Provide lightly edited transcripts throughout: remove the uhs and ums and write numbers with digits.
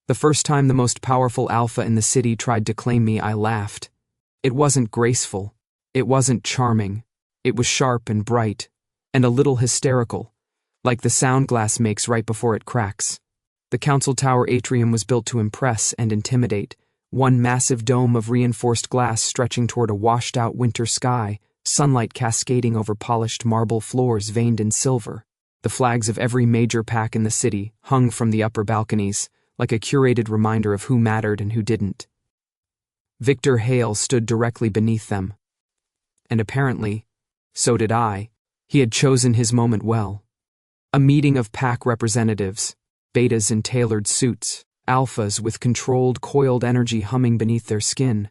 The first time the most powerful alpha in the city tried to claim me, I laughed. It wasn't graceful. It wasn't charming. It was sharp and bright, and a little hysterical, like the sound glass makes right before it cracks. The council tower atrium was built to impress and intimidate, one massive dome of reinforced glass stretching toward a washed-out winter sky, sunlight cascading over polished marble floors veined in silver. The flags of every major pack in the city hung from the upper balconies, like a curated reminder of who mattered and who didn't. Victor Hale stood directly beneath them. And apparently, so did I. He had chosen his moment well. A meeting of pack representatives, betas in tailored suits, alphas with controlled, coiled energy humming beneath their skin.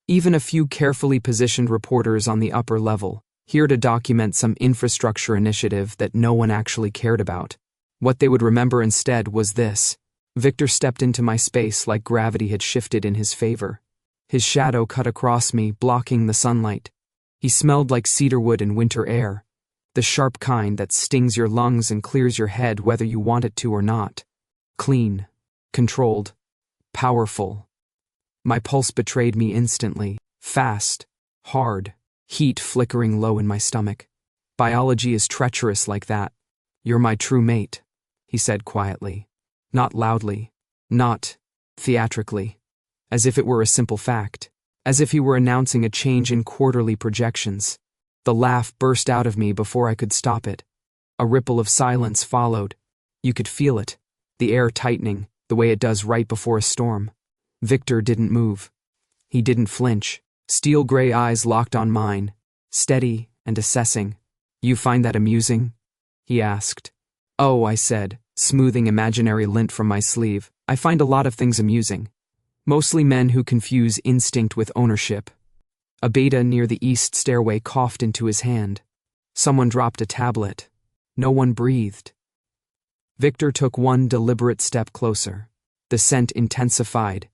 Even a few carefully positioned reporters on the upper level, here to document some infrastructure initiative that no one actually cared about. What they would remember instead was this. Victor stepped into my space like gravity had shifted in his favor. His shadow cut across me, blocking the sunlight. He smelled like cedarwood in winter air, the sharp kind that stings your lungs and clears your head whether you want it to or not. Clean, controlled, powerful. My pulse betrayed me instantly, fast, hard, heat flickering low in my stomach. Biology is treacherous like that. You're my true mate, he said quietly. Not loudly, not theatrically, as if it were a simple fact, as if he were announcing a change in quarterly projections. The laugh burst out of me before I could stop it. A ripple of silence followed. You could feel it, the air tightening, the way it does right before a storm. Victor didn't move. He didn't flinch. Steel gray eyes locked on mine, steady and assessing. You find that amusing? He asked. Oh, I said, smoothing imaginary lint from my sleeve. I find a lot of things amusing. Mostly men who confuse instinct with ownership. A beta near the east stairway coughed into his hand. Someone dropped a tablet. No one breathed. Victor took one deliberate step closer. The scent intensified.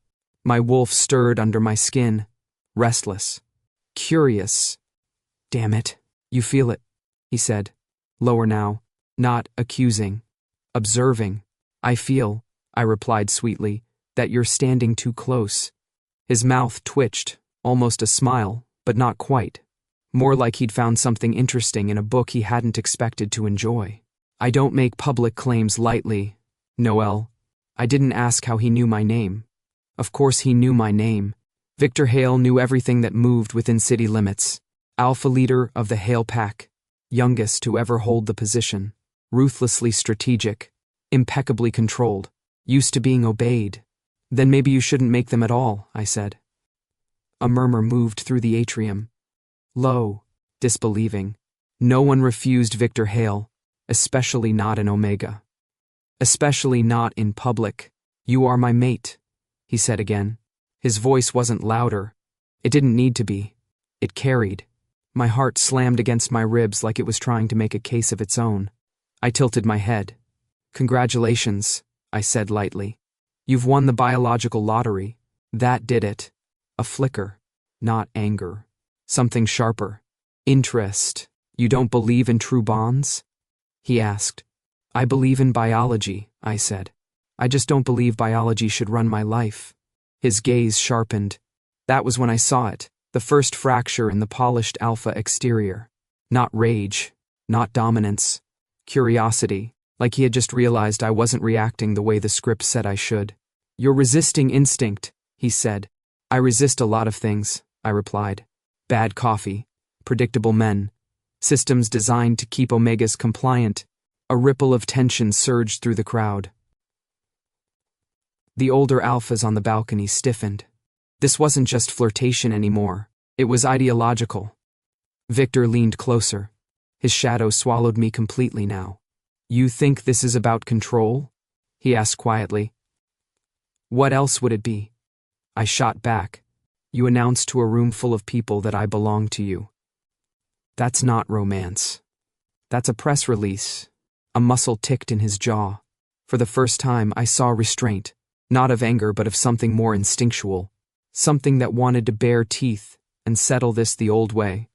My wolf stirred under my skin, restless, curious. Damn it, you feel it, he said. Lower now, not accusing, observing. I feel, I replied sweetly, that you're standing too close. His mouth twitched, almost a smile, but not quite. More like he'd found something interesting in a book he hadn't expected to enjoy. I don't make public claims lightly, Noel. I didn't ask how he knew my name. Of course he knew my name. Victor Hale knew everything that moved within city limits. Alpha leader of the Hale Pack, youngest to ever hold the position, ruthlessly strategic, impeccably controlled, used to being obeyed. Then maybe you shouldn't make them at all, I said. A murmur moved through the atrium. Low, disbelieving. No one refused Victor Hale, especially not in Omega. Especially not in public. You are my mate, he said again. His voice wasn't louder. It didn't need to be. It carried. My heart slammed against my ribs like it was trying to make a case of its own. I tilted my head. Congratulations, I said lightly. You've won the biological lottery. That did it. A flicker. Not anger. Something sharper. Interest. You don't believe in true bonds? He asked. I believe in biology, I said. I just don't believe biology should run my life. His gaze sharpened. That was when I saw it, the first fracture in the polished alpha exterior. Not rage, not dominance. Curiosity, like he had just realized I wasn't reacting the way the script said I should. You're resisting instinct, he said. I resist a lot of things, I replied. Bad coffee, predictable men, systems designed to keep Omegas compliant. A ripple of tension surged through the crowd. The older alphas on the balcony stiffened. This wasn't just flirtation anymore. It was ideological. Victor leaned closer. His shadow swallowed me completely now. You think this is about control? He asked quietly. What else would it be? I shot back. You announced to a room full of people that I belong to you. That's not romance. That's a press release. A muscle ticked in his jaw. For the first time, I saw restraint. Not of anger, but of something more instinctual. Something that wanted to bare teeth and settle this the old way.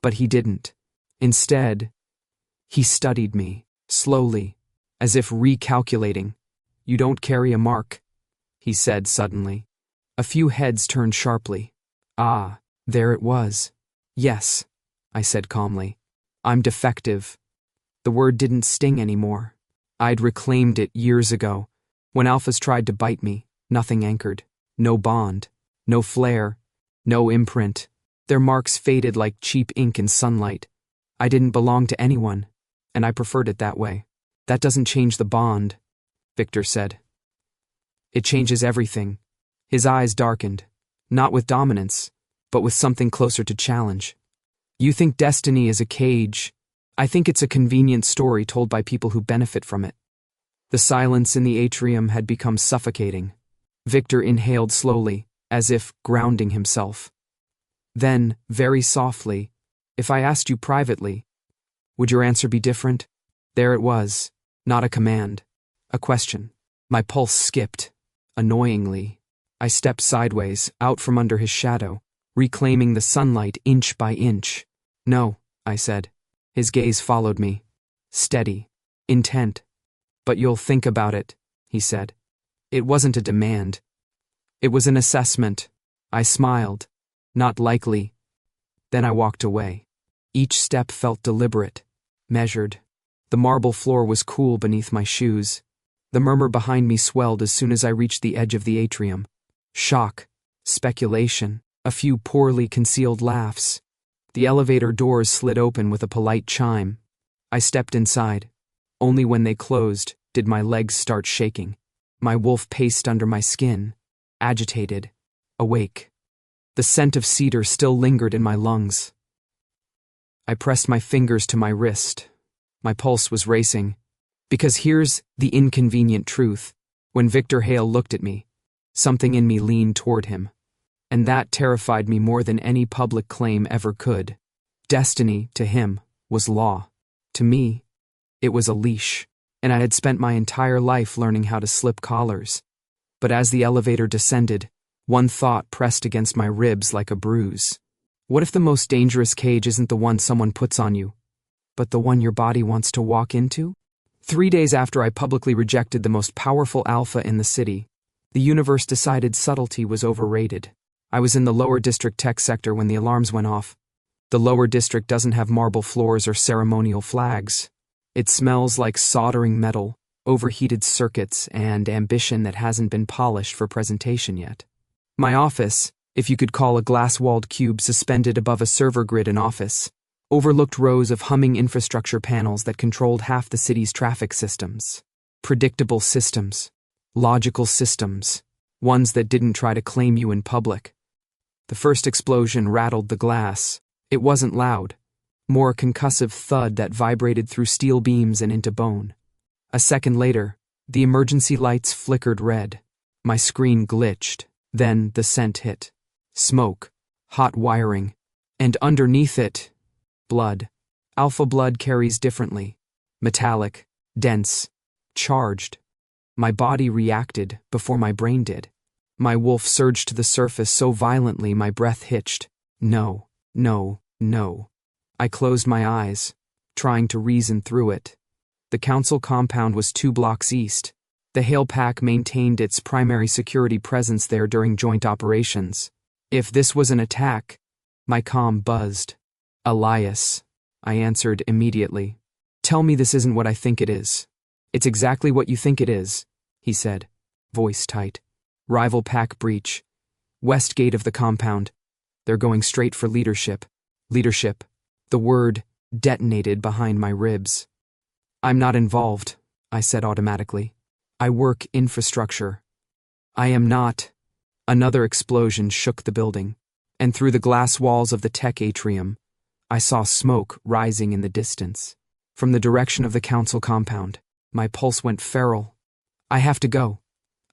But he didn't. Instead, he studied me, slowly, as if recalculating. You don't carry a mark. he said suddenly. A few heads turned sharply. Ah, there it was. Yes, I said calmly. I'm defective. The word didn't sting anymore. I'd reclaimed it years ago. When alphas tried to bite me, nothing anchored. No bond. No flair. No imprint. Their marks faded like cheap ink in sunlight. I didn't belong to anyone, and I preferred it that way. That doesn't change the bond, Victor said. It changes everything. His eyes darkened, not with dominance, but with something closer to challenge. You think destiny is a cage. I think it's a convenient story told by people who benefit from it. The silence in the atrium had become suffocating. Victor inhaled slowly, as if grounding himself. Then, very softly, if I asked you privately, would your answer be different? There it was, not a command, a question. My pulse skipped, annoyingly. I stepped sideways, out from under his shadow, reclaiming the sunlight inch by inch. No, I said. His gaze followed me. Steady, intent. But you'll think about it, he said. It wasn't a demand. It was an assessment. I smiled. Not likely. Then I walked away. Each step felt deliberate, measured. The marble floor was cool beneath my shoes. The murmur behind me swelled as soon as I reached the edge of the atrium. Shock, speculation, a few poorly concealed laughs. The elevator doors slid open with a polite chime. I stepped inside. Only when they closed did my legs start shaking. My wolf paced under my skin, agitated, awake. The scent of cedar still lingered in my lungs. I pressed my fingers to my wrist. My pulse was racing. Because here's the inconvenient truth. When Victor Hale looked at me, something in me leaned toward him. And that terrified me more than any public claim ever could. Destiny, to him, was law. To me, it was a leash, and I had spent my entire life learning how to slip collars. But as the elevator descended, one thought pressed against my ribs like a bruise. What if the most dangerous cage isn't the one someone puts on you, but the one your body wants to walk into? 3 days after I publicly rejected the most powerful alpha in the city, the universe decided subtlety was overrated. I was in the lower district tech sector when the alarms went off. The lower district doesn't have marble floors or ceremonial flags. It smells like soldering metal, overheated circuits, and ambition that hasn't been polished for presentation yet. My office, if you could call a glass-walled cube suspended above a server grid an office, overlooked rows of humming infrastructure panels that controlled half the city's traffic systems. Predictable systems. Logical systems. Ones that didn't try to claim you in public. The first explosion rattled the glass. It wasn't loud. More a concussive thud that vibrated through steel beams and into bone. A second later, the emergency lights flickered red. My screen glitched. Then the scent hit. Smoke. Hot wiring. And underneath it, blood. Alpha blood carries differently. Metallic. Dense. Charged. My body reacted before my brain did. My wolf surged to the surface so violently my breath hitched. No, no, no. I closed my eyes, trying to reason through it. The council compound was 2 blocks east. The Hale Pack maintained its primary security presence there during joint operations. If this was an attack, my comm buzzed. Elias, I answered immediately. Tell me this isn't what I think it is. It's exactly what you think it is, he said, voice tight. Rival pack breach. West gate of the compound. They're going straight for leadership. Leadership. The word detonated behind my ribs. I'm not involved, I said automatically. I work infrastructure. I am not. Another explosion shook the building, and through the glass walls of the tech atrium, I saw smoke rising in the distance. From the direction of the council compound, my pulse went feral. I have to go,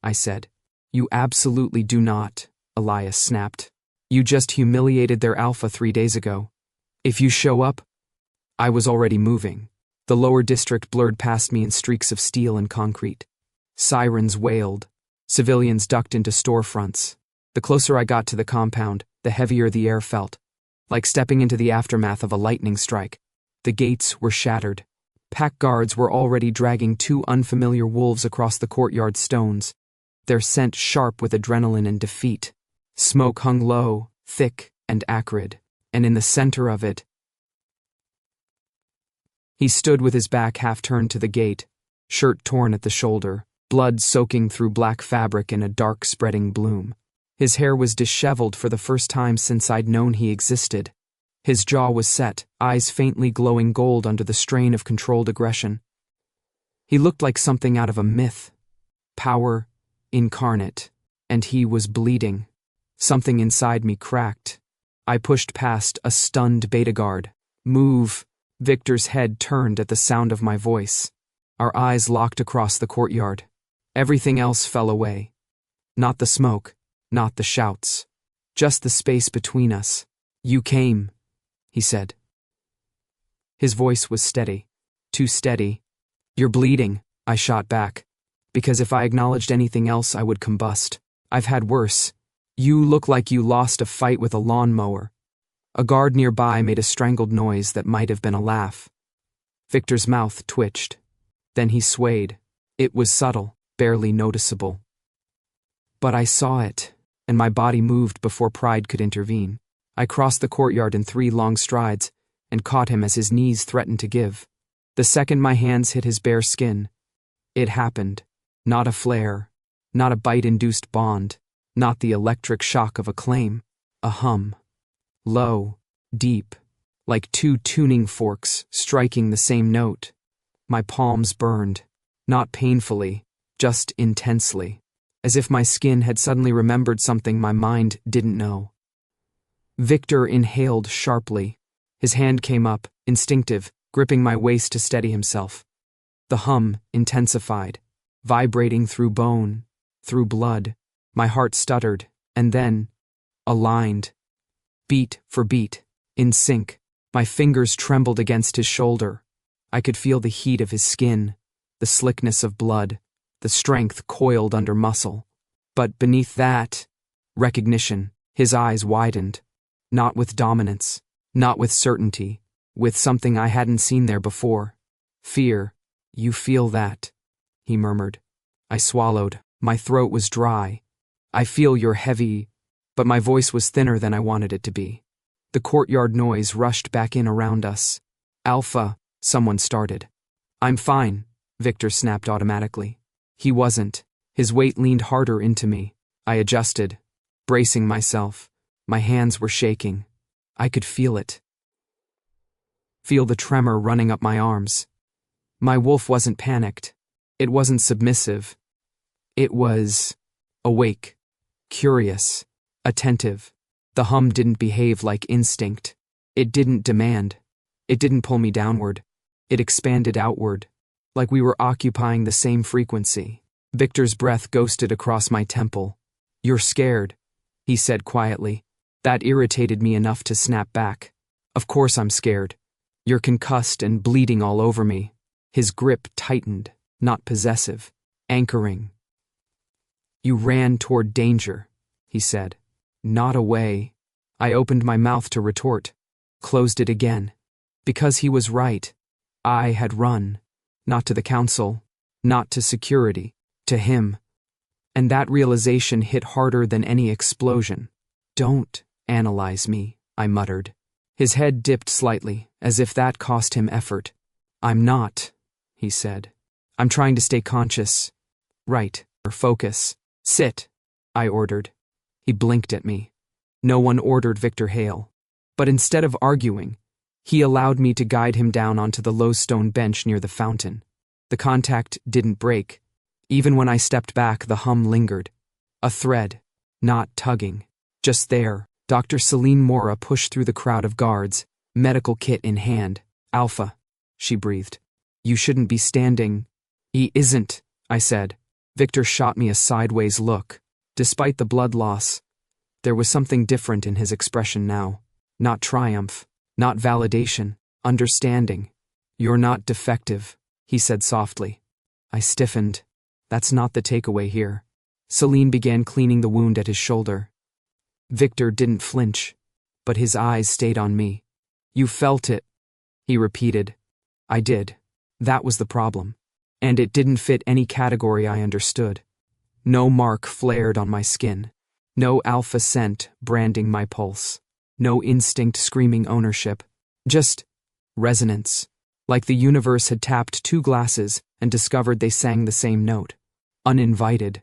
I said. You absolutely do not, Elias snapped. You just humiliated their alpha 3 days ago. If you show up, I was already moving. The lower district blurred past me in streaks of steel and concrete. Sirens wailed. Civilians ducked into storefronts. The closer I got to the compound, the heavier the air felt. Like stepping into the aftermath of a lightning strike. The gates were shattered. Pack guards were already dragging 2 unfamiliar wolves across the courtyard stones. their scent sharp with adrenaline and defeat. Smoke hung low, thick and acrid, and in the center of it, he stood with his back half turned to the gate, shirt torn at the shoulder, blood soaking through black fabric in a dark spreading bloom. His hair was disheveled for the first time since I'd known he existed. His jaw was set, eyes faintly glowing gold under the strain of controlled aggression. He looked like something out of a myth. Power incarnate, and he was bleeding. Something inside me cracked. I pushed past a stunned beta guard. Move! Victor's head turned at the sound of my voice. Our eyes locked across the courtyard. Everything else fell away. Not the smoke, not the shouts. Just the space between us. You came, he said. His voice was steady. Too steady. You're bleeding, I shot back. Because if I acknowledged anything else, I would combust. I've had worse. You look like you lost a fight with a lawnmower. A guard nearby made a strangled noise that might have been a laugh. Victor's mouth twitched. Then he swayed. It was subtle, barely noticeable. But I saw it, and my body moved before pride could intervene. I crossed the courtyard in 3 long strides and caught him as his knees threatened to give. The second my hands hit his bare skin, it happened. Not a flare, not a bite-induced bond, not the electric shock of acclaim. A hum. Low, deep, like 2 tuning forks striking the same note. My palms burned, not painfully, just intensely, as if my skin had suddenly remembered something my mind didn't know. Victor inhaled sharply. His hand came up, instinctive, gripping my waist to steady himself. The hum intensified, vibrating through bone, through blood. My heart stuttered, and then, aligned. Beat for beat, in sync. My fingers trembled against his shoulder. I could feel the heat of his skin, the slickness of blood, the strength coiled under muscle. But beneath that, recognition. His eyes widened. Not with dominance, not with certainty, with something I hadn't seen there before. Fear. You feel that, he murmured. I swallowed. My throat was dry. I feel you're heavy, but my voice was thinner than I wanted it to be. The courtyard noise rushed back in around us. Alpha, someone started. I'm fine, Victor snapped automatically. He wasn't. His weight leaned harder into me. I adjusted, bracing myself. My hands were shaking. I could feel it. Feel the tremor running up my arms. My wolf wasn't panicked. It wasn't submissive. It was awake, curious, attentive. The hum didn't behave like instinct. It didn't demand. It didn't pull me downward. It expanded outward, like we were occupying the same frequency. Victor's breath ghosted across my temple. You're scared, he said quietly. That irritated me enough to snap back. Of course I'm scared. You're concussed and bleeding all over me. His grip tightened, not possessive, anchoring. You ran toward danger, he said. Not away. I opened my mouth to retort, closed it again. Because he was right. I had run. Not to the council, not to security, to him. And that realization hit harder than any explosion. Don't analyze me, I muttered. His head dipped slightly, as if that cost him effort. I'm not, he said. I'm trying to stay conscious. Right, or focus. Sit, I ordered. He blinked at me. No one ordered Victor Hale. But instead of arguing, he allowed me to guide him down onto the low stone bench near the fountain. The contact didn't break. Even when I stepped back, the hum lingered. A thread, not tugging. Just there, Dr. Celine Mora pushed through the crowd of guards, medical kit in hand. Alpha, she breathed. You shouldn't be standing. He isn't, I said. Victor shot me a sideways look. Despite the blood loss, there was something different in his expression now. Not triumph, not validation, understanding. You're not defective, he said softly. I stiffened. That's not the takeaway here. Celine began cleaning the wound at his shoulder. Victor didn't flinch, but his eyes stayed on me. You felt it, he repeated. I did. That was the problem. And it didn't fit any category I understood. No mark flared on my skin. No alpha scent branding my pulse. No instinct screaming ownership. Just resonance. Like the universe had tapped two glasses and discovered they sang the same note. Uninvited.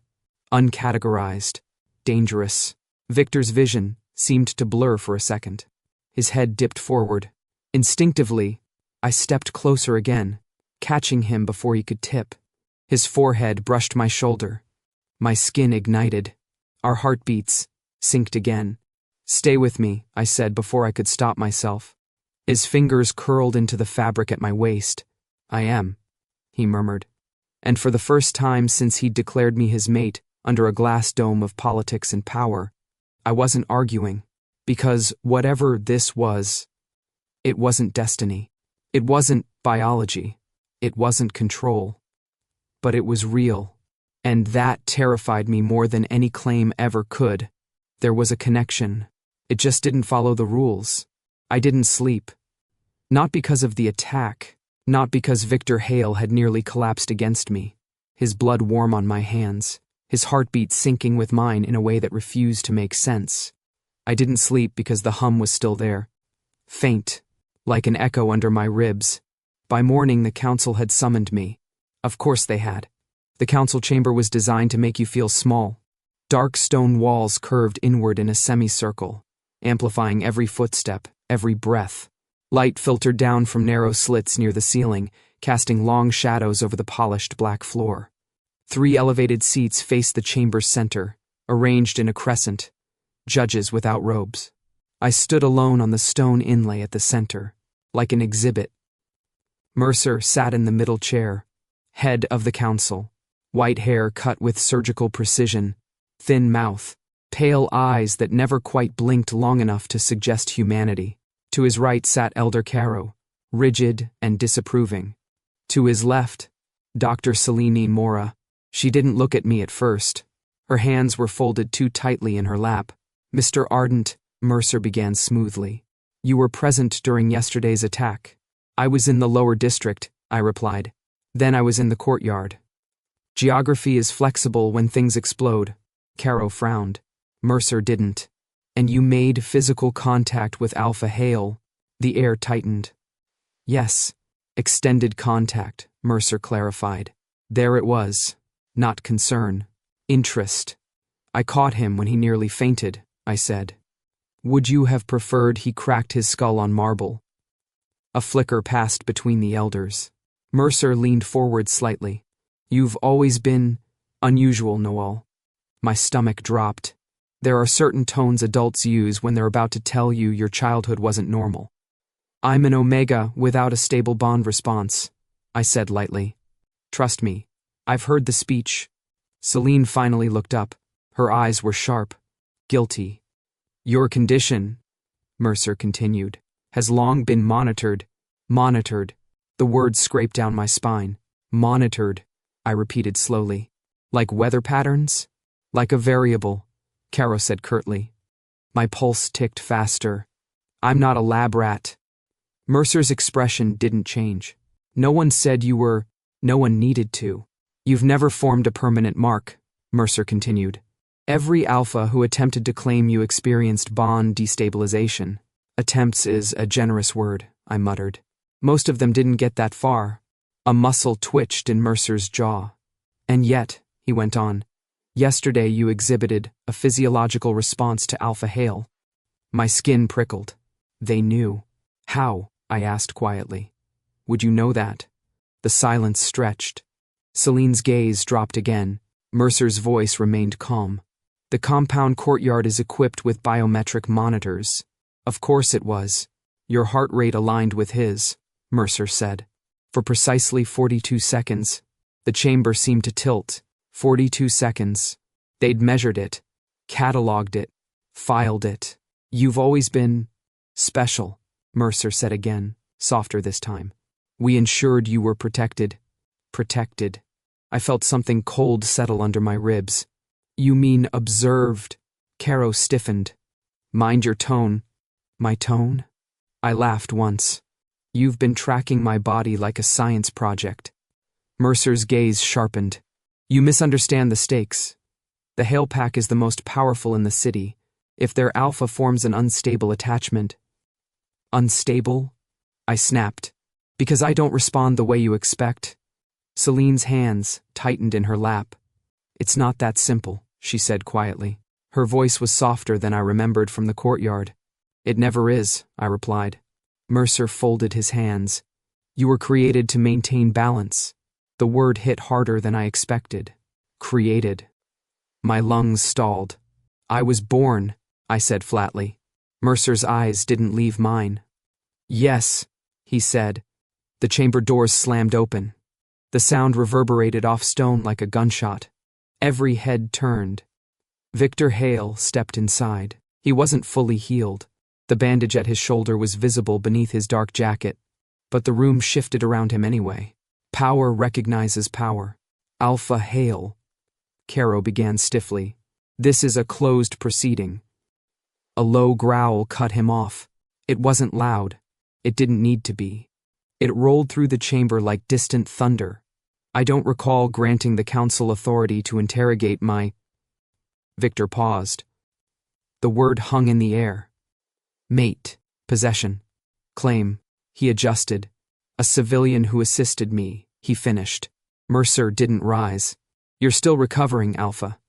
Uncategorized. Dangerous. Victor's vision seemed to blur for a second. His head dipped forward. Instinctively, I stepped closer again, catching him before he could tip. His forehead brushed my shoulder. My skin ignited. Our heartbeats synced again. "Stay with me," I said before I could stop myself. His fingers curled into the fabric at my waist. "I am," he murmured. And for the first time since he'd declared me his mate under a glass dome of politics and power, I wasn't arguing, because whatever this was, it wasn't destiny. It wasn't biology. It wasn't control. But it was real. And that terrified me more than any claim ever could. There was a connection. It just didn't follow the rules. I didn't sleep. Not because of the attack. Not because Victor Hale had nearly collapsed against me. His blood warm on my hands. His heartbeat syncing with mine in a way that refused to make sense. I didn't sleep because the hum was still there. Faint. Like an echo under my ribs. By morning the council had summoned me. Of course they had. The council chamber was designed to make you feel small. Dark stone walls curved inward in a semicircle, amplifying every footstep, every breath. Light filtered down from narrow slits near the ceiling, casting long shadows over the polished black floor. 3 elevated seats faced the chamber's center, arranged in a crescent, judges without robes. I stood alone on the stone inlay at the center, like an exhibit. Mercer sat in the middle chair, head of the council. White hair cut with surgical precision, thin mouth, pale eyes that never quite blinked long enough to suggest humanity. To his right sat Elder Caro, rigid and disapproving. To his left, Dr. Selene Mora. She didn't look at me at first. Her hands were folded too tightly in her lap. "Mr. Ardent," Mercer began smoothly. "You were present during yesterday's attack." "I was in the lower district," I replied. "Then I was in the courtyard." "Geography is flexible when things explode." Caro frowned. Mercer didn't. "And you made physical contact with Alpha Hale." The air tightened. "Yes, extended contact," Mercer clarified. There it was. Not concern. Interest. "I caught him when he nearly fainted," I said. "Would you have preferred he cracked his skull on marble?" A flicker passed between the elders. Mercer leaned forward slightly. "You've always been unusual, Noel." My stomach dropped. There are certain tones adults use when they're about to tell you your childhood wasn't normal. "I'm an omega without a stable bond response," I said lightly. "Trust me, I've heard the speech." Selene finally looked up. Her eyes were sharp. Guilty. "Your condition," Mercer continued, "has long been monitored." Monitored. The words scraped down my spine. Monitored, I repeated slowly. "Like weather patterns?" "Like a variable," Caro said curtly. My pulse ticked faster. "I'm not a lab rat." Mercer's expression didn't change. "No one said you were. No one needed to. You've never formed a permanent mark," Mercer continued. "Every alpha who attempted to claim you experienced bond destabilization." "Attempts is a generous word," I muttered. "Most of them didn't get that far." A muscle twitched in Mercer's jaw. "And yet," he went on, "yesterday you exhibited a physiological response to Alpha Hale." My skin prickled. They knew. "How?" I asked quietly. "Would you know that?" The silence stretched. Selene's gaze dropped again. Mercer's voice remained calm. "The compound courtyard is equipped with biometric monitors." Of course it was. "Your heart rate aligned with his," Mercer said. For precisely 42 seconds, the chamber seemed to tilt. 42 seconds. They'd measured it, cataloged it, filed it. "You've always been special," Mercer said again, softer this time. "We ensured you were protected." Protected. I felt something cold settle under my ribs. "You mean observed?" Caro stiffened. "Mind your tone." "My tone?" I laughed once. "You've been tracking my body like a science project." Mercer's gaze sharpened. "You misunderstand the stakes. The Hale pack is the most powerful in the city. If their alpha forms an unstable attachment. Unstable? I snapped. Because I don't respond the way you expect. Celine's hands tightened in her lap. It's not that simple, she said quietly. Her voice was softer than I remembered from the courtyard. It never is, I replied. Mercer folded his hands. You were created to maintain balance. The word hit harder than I expected. Created. My lungs stalled. I was born, I said flatly. Mercer's eyes didn't leave mine. Yes, he said. The chamber doors slammed open. The sound reverberated off stone like a gunshot. Every head turned. Victor Hale stepped inside. He wasn't fully healed. The bandage at his shoulder was visible beneath his dark jacket. But the room shifted around him anyway. Power recognizes power. Alpha Hale. Caro began stiffly. This is a closed proceeding. A low growl cut him off. It wasn't loud. It didn't need to be. It rolled through the chamber like distant thunder. I don't recall granting the council authority to interrogate my... Victor paused. The word hung in the air. Mate, possession, claim. He adjusted. A civilian who assisted me, he finished. Mercer didn't rise. You're still recovering, Alpha,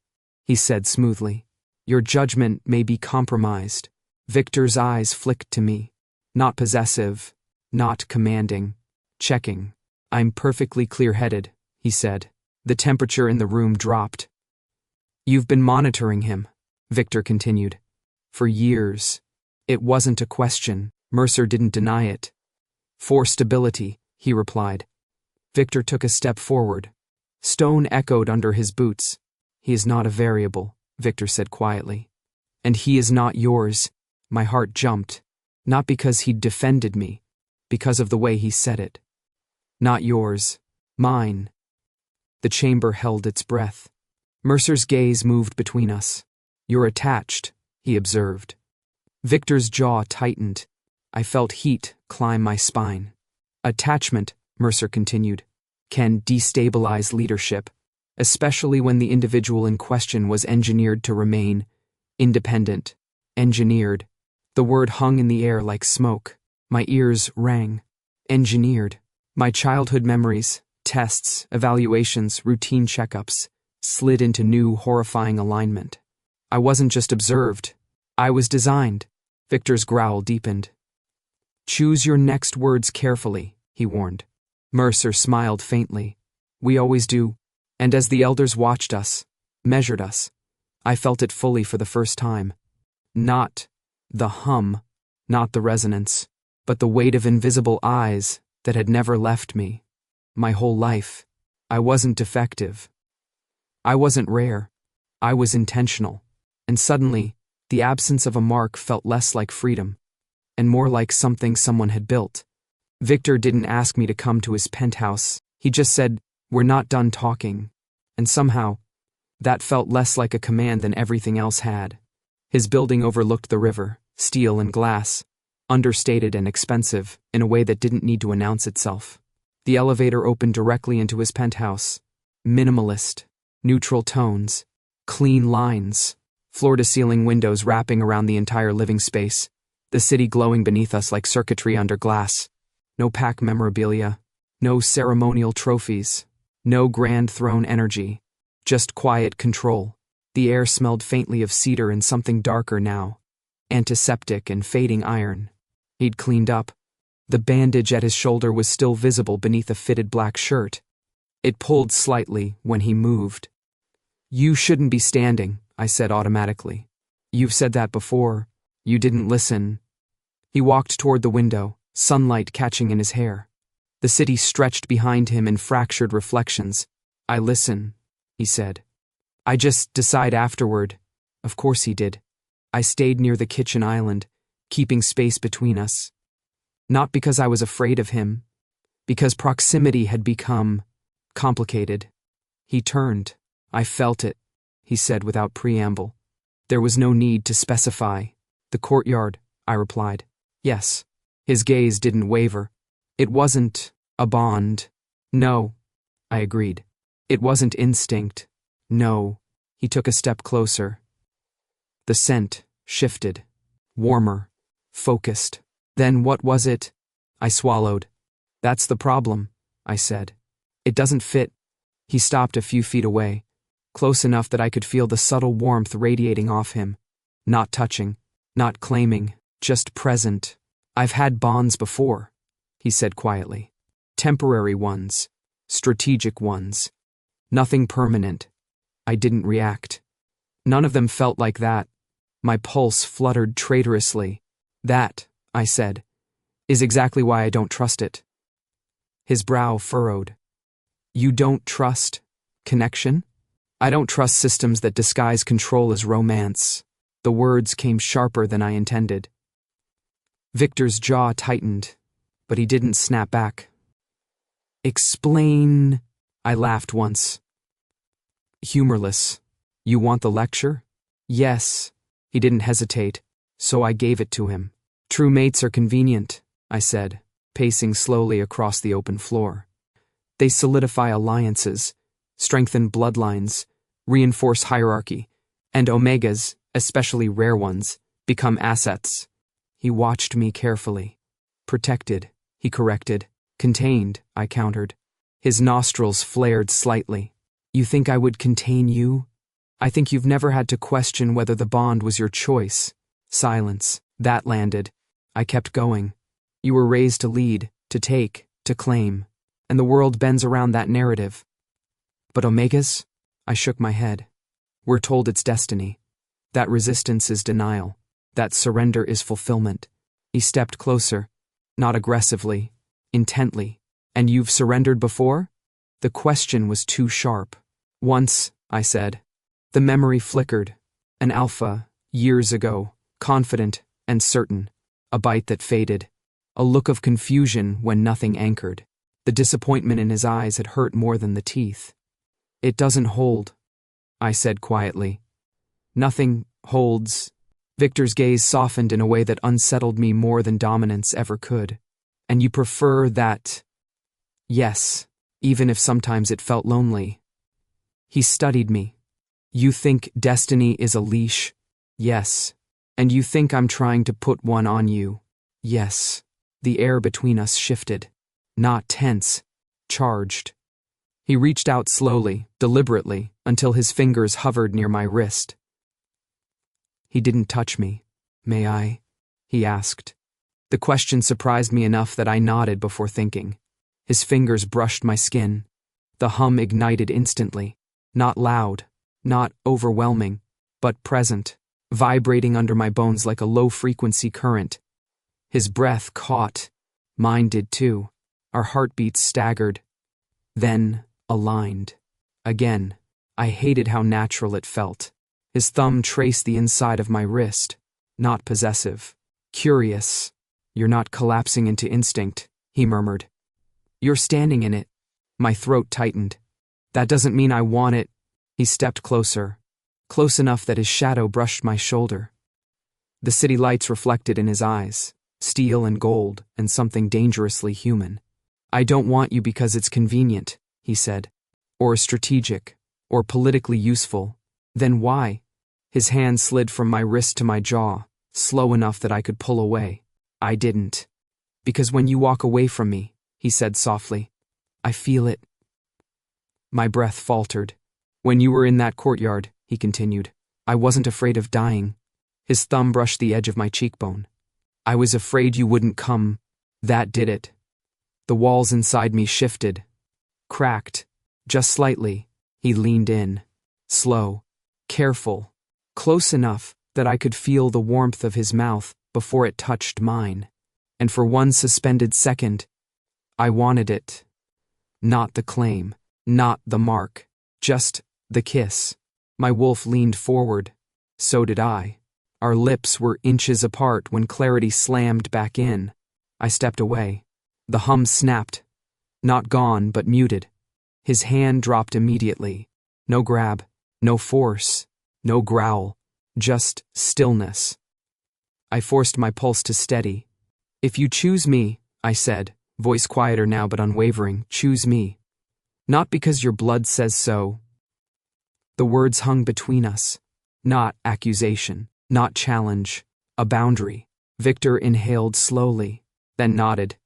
he said smoothly. Your judgment may be compromised. Victor's eyes flicked to me. Not possessive, not commanding, checking. I'm perfectly clear-headed, he said. The temperature in the room dropped. You've been monitoring him, Victor continued. For years. It wasn't a question. Mercer didn't deny it. For stability, he replied. Victor took a step forward. Stone echoed under his boots. He is not a variable, Victor said quietly. And he is not yours. My heart jumped. Not because he'd defended me, because of the way he said it. Not yours. Mine. The chamber held its breath. Mercer's gaze moved between us. You're attached, he observed. Victor's jaw tightened. I felt heat climb my spine. Attachment, Mercer continued, can destabilize leadership, especially when the individual in question was engineered to remain independent. Engineered. The word hung in the air like smoke. My ears rang. Engineered. My childhood memories, tests, evaluations, routine checkups, slid into new, horrifying alignment. I wasn't just observed. I was designed. Victor's growl deepened. Choose your next words carefully, he warned. Mercer smiled faintly. We always do. And as the elders watched us, measured us, I felt it fully for the first time. Not the hum, not the resonance, but the weight of invisible eyes that had never left me. My whole life, I wasn't defective. I wasn't rare. I was intentional. And suddenly, the absence of a mark felt less like freedom, and more like something someone had built. Victor didn't ask me to come to his penthouse. He just said, we're not done talking. And somehow, that felt less like a command than everything else had. His building overlooked the river, steel and glass, understated and expensive in a way that didn't need to announce itself. The elevator opened directly into his penthouse. Minimalist, neutral tones, clean lines, floor-to-ceiling windows wrapping around the entire living space, the city glowing beneath us like circuitry under glass. No pack memorabilia, no ceremonial trophies, no grand throne energy, just quiet control. The air smelled faintly of cedar and something darker now, antiseptic and fading iron. He'd cleaned up. The bandage at his shoulder was still visible beneath a fitted black shirt. It pulled slightly when he moved. You shouldn't be standing, I said automatically. You've said that before. You didn't listen. He walked toward the window, sunlight catching in his hair. The city stretched behind him in fractured reflections. I listen, he said. I just decide afterward. Of course he did. I stayed near the kitchen island, keeping space between us. Not because I was afraid of him, because proximity had become complicated. He turned. I felt it, he said without preamble. There was no need to specify. The courtyard, I replied. Yes. His gaze didn't waver. It wasn't a bond. No, I agreed. It wasn't instinct. No, He took a step closer. The scent shifted. Warmer. Focused. Then what was it? I swallowed. That's the problem, I said. It doesn't fit. He stopped a few feet away, close enough that I could feel the subtle warmth radiating off him. Not touching, not claiming, just present. I've had bonds before, he said quietly. Temporary ones. Strategic ones. Nothing permanent. I didn't react. None of them felt like that. My pulse fluttered traitorously. That, I said, is exactly why I don't trust it. His brow furrowed. You don't trust connection? I don't trust systems that disguise control as romance. The words came sharper than I intended. Victor's jaw tightened, but he didn't snap back. Explain, I laughed once. Humorless. You want the lecture? Yes. He didn't hesitate, so I gave it to him. True mates are convenient, I said, pacing slowly across the open floor. They solidify alliances, strengthen bloodlines, reinforce hierarchy, and omegas, especially rare ones, become assets. He watched me carefully. Protected, he corrected. Contained, I countered. His nostrils flared slightly. You think I would contain you? I think you've never had to question whether the bond was your choice. Silence. That landed. I kept going. You were raised to lead, to take, to claim, and the world bends around that narrative. But omegas? I shook my head. We're told it's destiny. That resistance is denial. That surrender is fulfillment. He stepped closer, not aggressively, intently. And you've surrendered before? The question was too sharp. Once, I said. The memory flickered. An alpha, years ago, confident and certain. A bite that faded. A look of confusion when nothing anchored. The disappointment in his eyes had hurt more than the teeth. It doesn't hold, I said quietly. Nothing holds. Victor's gaze softened in a way that unsettled me more than dominance ever could. And you prefer that? Yes, even if sometimes it felt lonely. He studied me. You think destiny is a leash? Yes. And you think I'm trying to put one on you? Yes. The air between us shifted. Not tense. Charged. He reached out slowly, deliberately, until his fingers hovered near my wrist. He didn't touch me. May I? He asked. The question surprised me enough that I nodded before thinking. His fingers brushed my skin. The hum ignited instantly. Not loud, not overwhelming, but present, vibrating under my bones like a low-frequency current. His breath caught. Mine did too. Our heartbeats staggered. Then, aligned. Again, I hated how natural it felt. His thumb traced the inside of my wrist. Not possessive. Curious. You're not collapsing into instinct, he murmured. You're standing in it. My throat tightened. That doesn't mean I want it. He stepped closer. Close enough that his shadow brushed my shoulder. The city lights reflected in his eyes. Steel and gold, and something dangerously human. I don't want you because it's convenient, he said. Or strategic. Or politically useful. Then why? His hand slid from my wrist to my jaw, slow enough that I could pull away. I didn't. Because when you walk away from me, he said softly, I feel it. My breath faltered. When you were in that courtyard, he continued, I wasn't afraid of dying. His thumb brushed the edge of my cheekbone. I was afraid you wouldn't come. That did it. The walls inside me shifted. Cracked. Just slightly. He leaned in. Slow. Careful. Close enough that I could feel the warmth of his mouth before it touched mine. And for one suspended second, I wanted it. Not the claim. Not the mark. Just the kiss. My wolf leaned forward. So did I. Our lips were inches apart when clarity slammed back in. I stepped away. The hum snapped. Not gone, but muted. His hand dropped immediately. No grab. No force. No growl. Just stillness. I forced my pulse to steady. If you choose me, I said, voice quieter now but unwavering, choose me. Not because your blood says so. The words hung between us. Not accusation, not challenge, a boundary. Victor inhaled slowly, then nodded.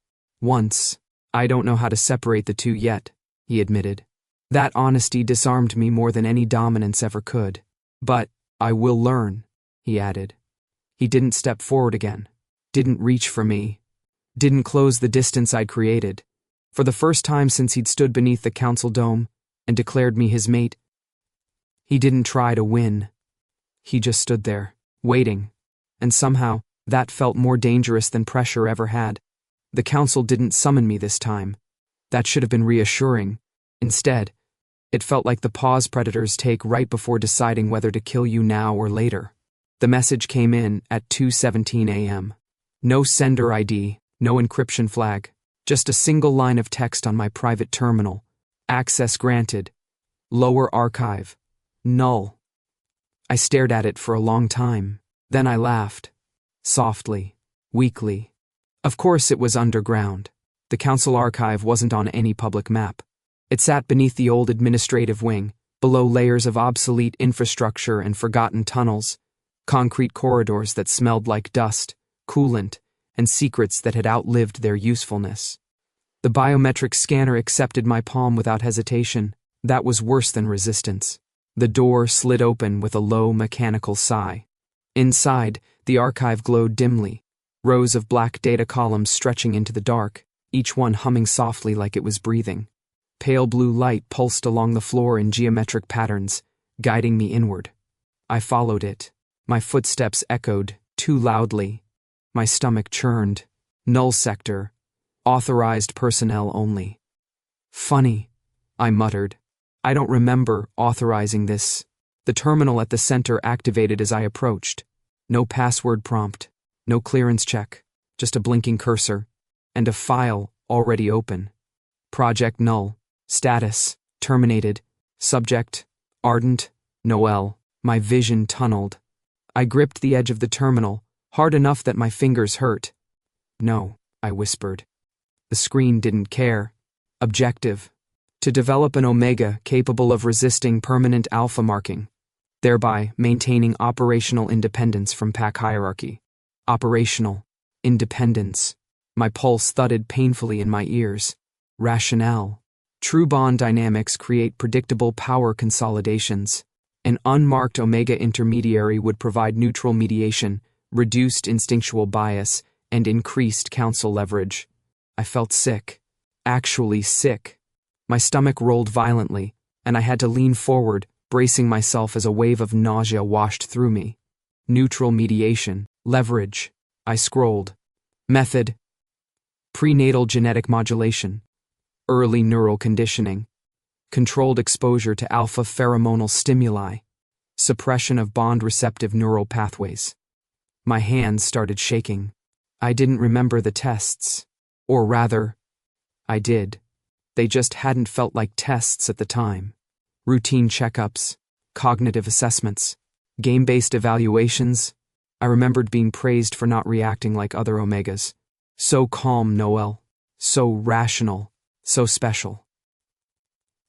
Once. I don't know how to separate the two yet, he admitted. That honesty disarmed me more than any dominance ever could. But I will learn, he added. He didn't step forward again, didn't reach for me, didn't close the distance I'd created. For the first time since he'd stood beneath the council dome and declared me his mate, he didn't try to win. He just stood there, waiting, and somehow that felt more dangerous than pressure ever had. The council didn't summon me this time. That should have been reassuring. Instead, it felt like the pause predators take right before deciding whether to kill you now or later. The message came in at 2:17 a.m. No sender ID, no encryption flag, just a single line of text on my private terminal. Access granted. Lower archive. Null. I stared at it for a long time. Then I laughed. Softly. Weakly. Of course it was underground. The council archive wasn't on any public map. It sat beneath the old administrative wing, below layers of obsolete infrastructure and forgotten tunnels, concrete corridors that smelled like dust, coolant, and secrets that had outlived their usefulness. The biometric scanner accepted my palm without hesitation. That was worse than resistance. The door slid open with a low mechanical sigh. Inside, the archive glowed dimly, rows of black data columns stretching into the dark, each one humming softly like it was breathing. Pale blue light pulsed along the floor in geometric patterns, guiding me inward. I followed it. My footsteps echoed, too loudly. My stomach churned. Null sector. Authorized personnel only. Funny, I muttered. I don't remember authorizing this. The terminal at the center activated as I approached. No password prompt, no clearance check, just a blinking cursor, and a file already open. Project null. Status. Terminated. Subject. Ardent. Noel. My vision tunneled. I gripped the edge of the terminal, hard enough that my fingers hurt. No, I whispered. The screen didn't care. Objective. To develop an omega capable of resisting permanent alpha marking, thereby maintaining operational independence from pack hierarchy. Operational. Independence. My pulse thudded painfully in my ears. Rationale. True bond dynamics create predictable power consolidations. An unmarked omega intermediary would provide neutral mediation, reduced instinctual bias, and increased council leverage. I felt sick. Actually sick. My stomach rolled violently, and I had to lean forward, bracing myself as a wave of nausea washed through me. Neutral mediation. Leverage. I scrolled. Method. Prenatal genetic modulation. Early neural conditioning. Controlled exposure to alpha pheromonal stimuli. Suppression of bond-receptive neural pathways. My hands started shaking. I didn't remember the tests. Or rather, I did. They just hadn't felt like tests at the time. Routine checkups, cognitive assessments, game-based evaluations. I remembered being praised for not reacting like other omegas. So calm, Noel. So rational. So special.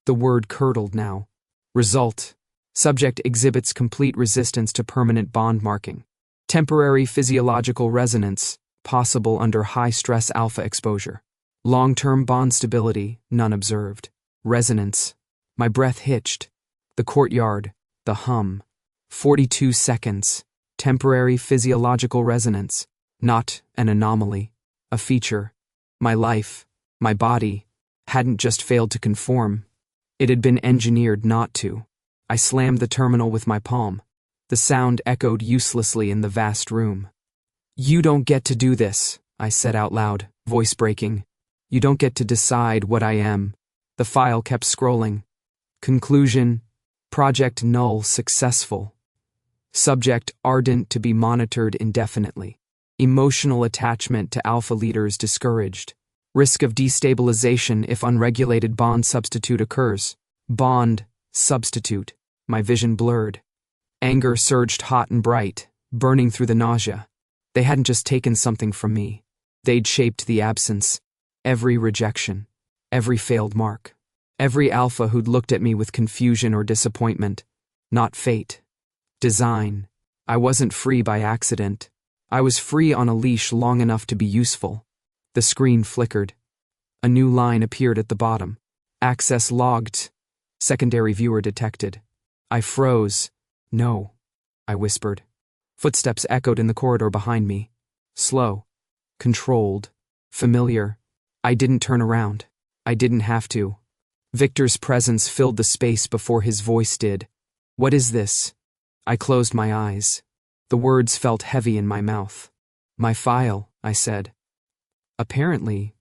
The word curdled now. Result. Subject exhibits complete resistance to permanent bond marking. Temporary physiological resonance, possible under high-stress alpha exposure. Long-term bond stability, none observed. Resonance. My breath hitched. The courtyard. The hum. 42 seconds. Temporary physiological resonance. Not an anomaly. A feature. My life. My body. Hadn't just failed to conform. It had been engineered not to. I slammed the terminal with my palm. The sound echoed uselessly in the vast room. You don't get to do this, I said out loud, voice breaking. You don't get to decide what I am. The file kept scrolling. Conclusion. Project null successful. Subject ardent to be monitored indefinitely. Emotional attachment to alpha leaders discouraged. Risk of destabilization if unregulated bond substitute occurs. Bond substitute. My vision blurred. Anger surged hot and bright, burning through the nausea. They hadn't just taken something from me. They'd shaped the absence. Every rejection. Every failed mark. Every alpha who'd looked at me with confusion or disappointment. not fate. Design. I wasn't free by accident. I was free on a leash long enough to be useful. The screen flickered. A new line appeared at the bottom. Access logged. Secondary viewer detected. I froze. No, I whispered. Footsteps echoed in the corridor behind me. Slow. Controlled. Familiar. I didn't turn around. I didn't have to. Victor's presence filled the space before his voice did. What is this? I closed my eyes. The words felt heavy in my mouth. My file, I said. Apparently.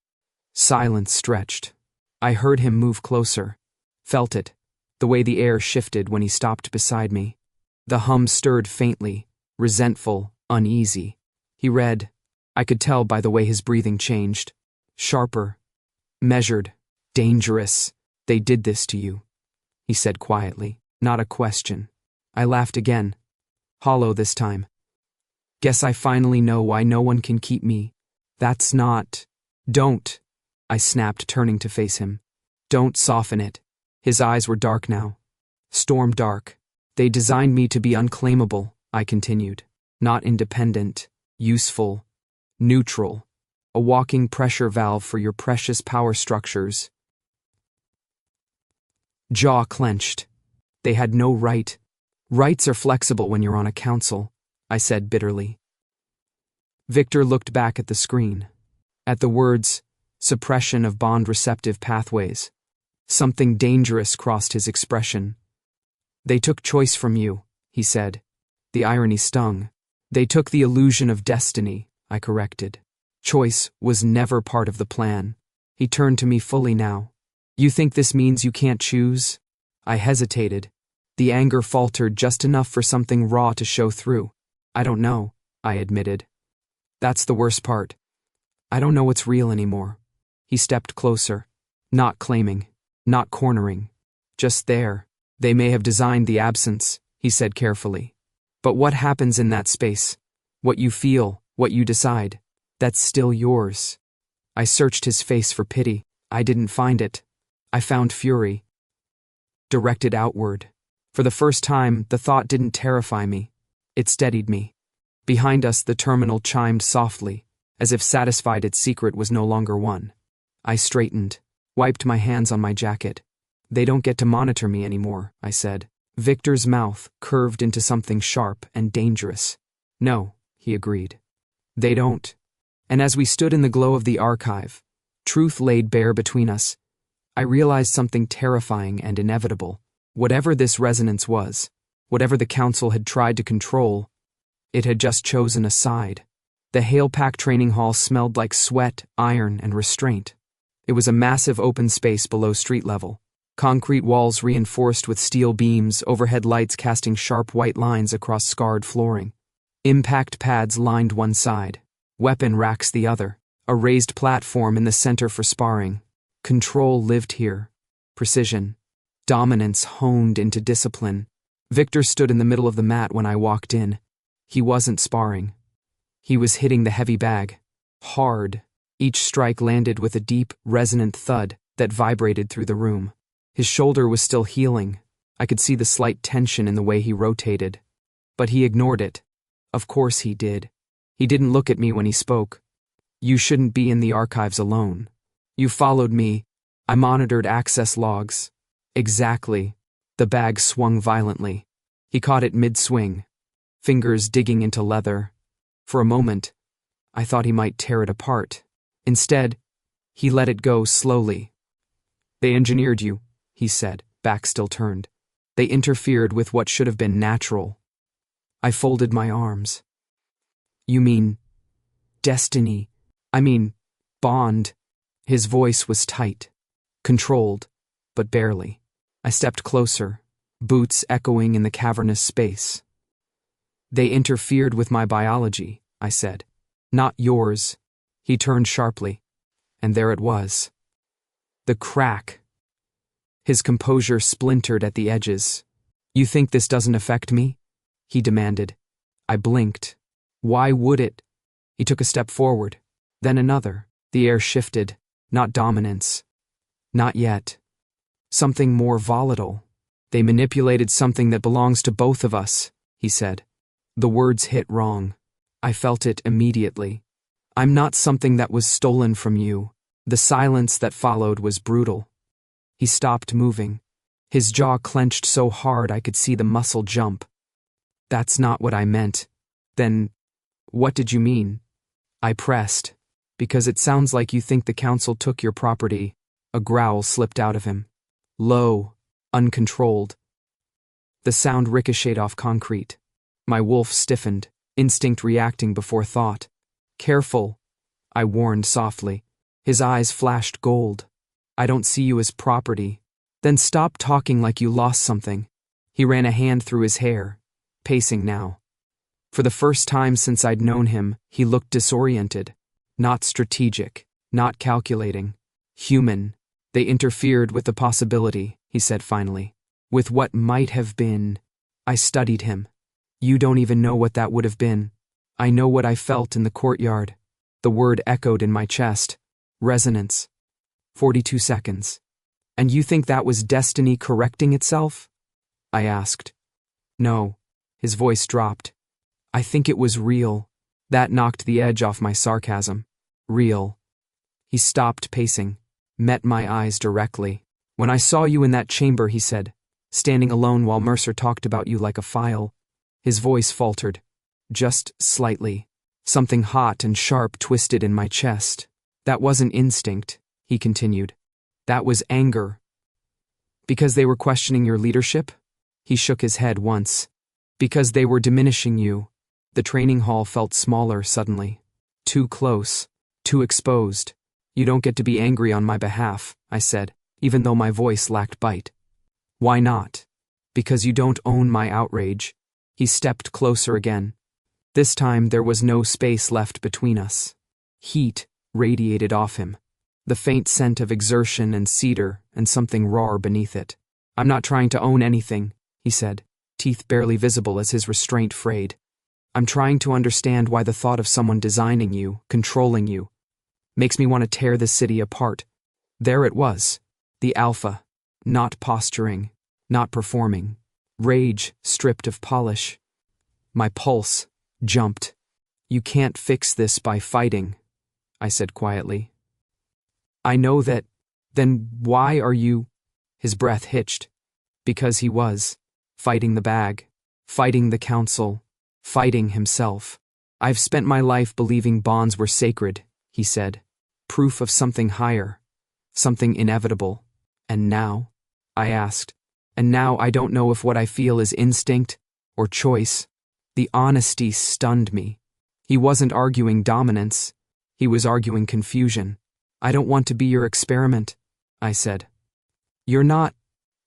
Silence stretched. I heard him move closer. Felt it. The way the air shifted when he stopped beside me. The hum stirred faintly, resentful, uneasy. He read. I could tell by the way his breathing changed. Sharper. Measured. Dangerous. They did this to you, he said quietly, not a question. I laughed again. Hollow this time. Guess I finally know why no one can keep me. That's not. Don't. I snapped, turning to face him. Don't soften it. His eyes were dark now. Storm dark. They designed me to be unclaimable, I continued. Not independent. Useful. Neutral. A walking pressure valve for your precious power structures. Jaw clenched. They had no right. Rights are flexible when you're on a council, I said bitterly. Victor looked back at the screen. At the words, suppression of bond-receptive pathways. Something dangerous crossed his expression. They took choice from you, he said. The irony stung. They took the illusion of destiny, I corrected. Choice was never part of the plan. He turned to me fully now. You think this means you can't choose? I hesitated. The anger faltered just enough for something raw to show through. I don't know, I admitted. That's the worst part. I don't know what's real anymore. He stepped closer. Not claiming. Not cornering. Just there. They may have designed the absence, he said carefully. But what happens in that space? What you feel, what you decide, that's still yours. I searched his face for pity. I didn't find it. I found fury. Directed outward. For the first time, the thought didn't terrify me. It steadied me. Behind us, the terminal chimed softly, as if satisfied its secret was no longer won. I straightened, wiped my hands on my jacket. They don't get to monitor me anymore, I said. Victor's mouth curved into something sharp and dangerous. No, he agreed. They don't. And as we stood in the glow of the archive, truth laid bare between us, I realized something terrifying and inevitable. Whatever this resonance was, whatever the council had tried to control, it had just chosen a side. The Hale-Pack training hall smelled like sweat, iron, and restraint. It was a massive open space below street level. Concrete walls reinforced with steel beams, overhead lights casting sharp white lines across scarred flooring. Impact pads lined one side, weapon racks the other, a raised platform in the center for sparring. Control lived here. Precision. Dominance honed into discipline. Victor stood in the middle of the mat when I walked in. He wasn't sparring. He was hitting the heavy bag. Hard. Each strike landed with a deep, resonant thud that vibrated through the room. His shoulder was still healing. I could see the slight tension in the way he rotated. But he ignored it. Of course he did. He didn't look at me when he spoke. You shouldn't be in the archives alone. You followed me. I monitored access logs. Exactly. The bag swung violently. He caught it mid-swing, fingers digging into leather. For a moment, I thought he might tear it apart. Instead, he let it go slowly. They engineered you, he said, back still turned. They interfered with what should have been natural. I folded my arms. You mean destiny? I mean bond. His voice was tight, controlled, but barely. I stepped closer, boots echoing in the cavernous space. They interfered with my biology, I said. Not yours. He turned sharply, and there it was. The crack. His composure splintered at the edges. You think this doesn't affect me? He demanded. I blinked. Why would it? He took a step forward, then another. The air shifted. Not dominance. Not yet. Something more volatile. They manipulated something that belongs to both of us, he said. The words hit wrong. I felt it immediately. I'm not something that was stolen from you. The silence that followed was brutal. He stopped moving. His jaw clenched so hard I could see the muscle jump. That's not what I meant. Then, what did you mean? I pressed. Because it sounds like you think the council took your property. A growl slipped out of him. Low, uncontrolled. The sound ricocheted off concrete. My wolf stiffened, instinct reacting before thought. Careful, I warned softly. His eyes flashed gold. I don't see you as property. Then stop talking like you lost something. He ran a hand through his hair, pacing now. For the first time since I'd known him, he looked disoriented. Not strategic, not calculating. Human. They interfered with the possibility, he said finally. With what might have been. I studied him. You don't even know what that would have been. I know what I felt in the courtyard. The word echoed in my chest. Resonance. 42 seconds. And you think that was destiny correcting itself? I asked. No. His voice dropped. I think it was real. That knocked the edge off my sarcasm. Real. He stopped pacing, met my eyes directly. When I saw you in that chamber, he said, standing alone while Mercer talked about you like a file. His voice faltered. Just slightly. Something hot and sharp twisted in my chest. That wasn't instinct, he continued. That was anger. Because they were questioning your leadership? He shook his head once. Because they were diminishing you. The training hall felt smaller suddenly. Too close. Too exposed. You don't get to be angry on my behalf, I said, even though my voice lacked bite. Why not? Because you don't own my outrage. He stepped closer again. This time there was no space left between us. Heat radiated off him. The faint scent of exertion and cedar and something raw beneath it. I'm not trying to own anything, he said, teeth barely visible as his restraint frayed. I'm trying to understand why the thought of someone designing you, controlling you, makes me want to tear this city apart. There it was. The alpha. Not posturing. Not performing. Rage stripped of polish. My pulse jumped. You can't fix this by fighting, I said quietly. I know that. Then why are you? His breath hitched. Because he was. Fighting the bag. Fighting the council. Fighting himself. I've spent my life believing bonds were sacred, he said. Proof of something higher. Something inevitable. And now? I asked. And now I don't know if what I feel is instinct or choice. The honesty stunned me. He wasn't arguing dominance. He was arguing confusion. I don't want to be your experiment, I said. You're not.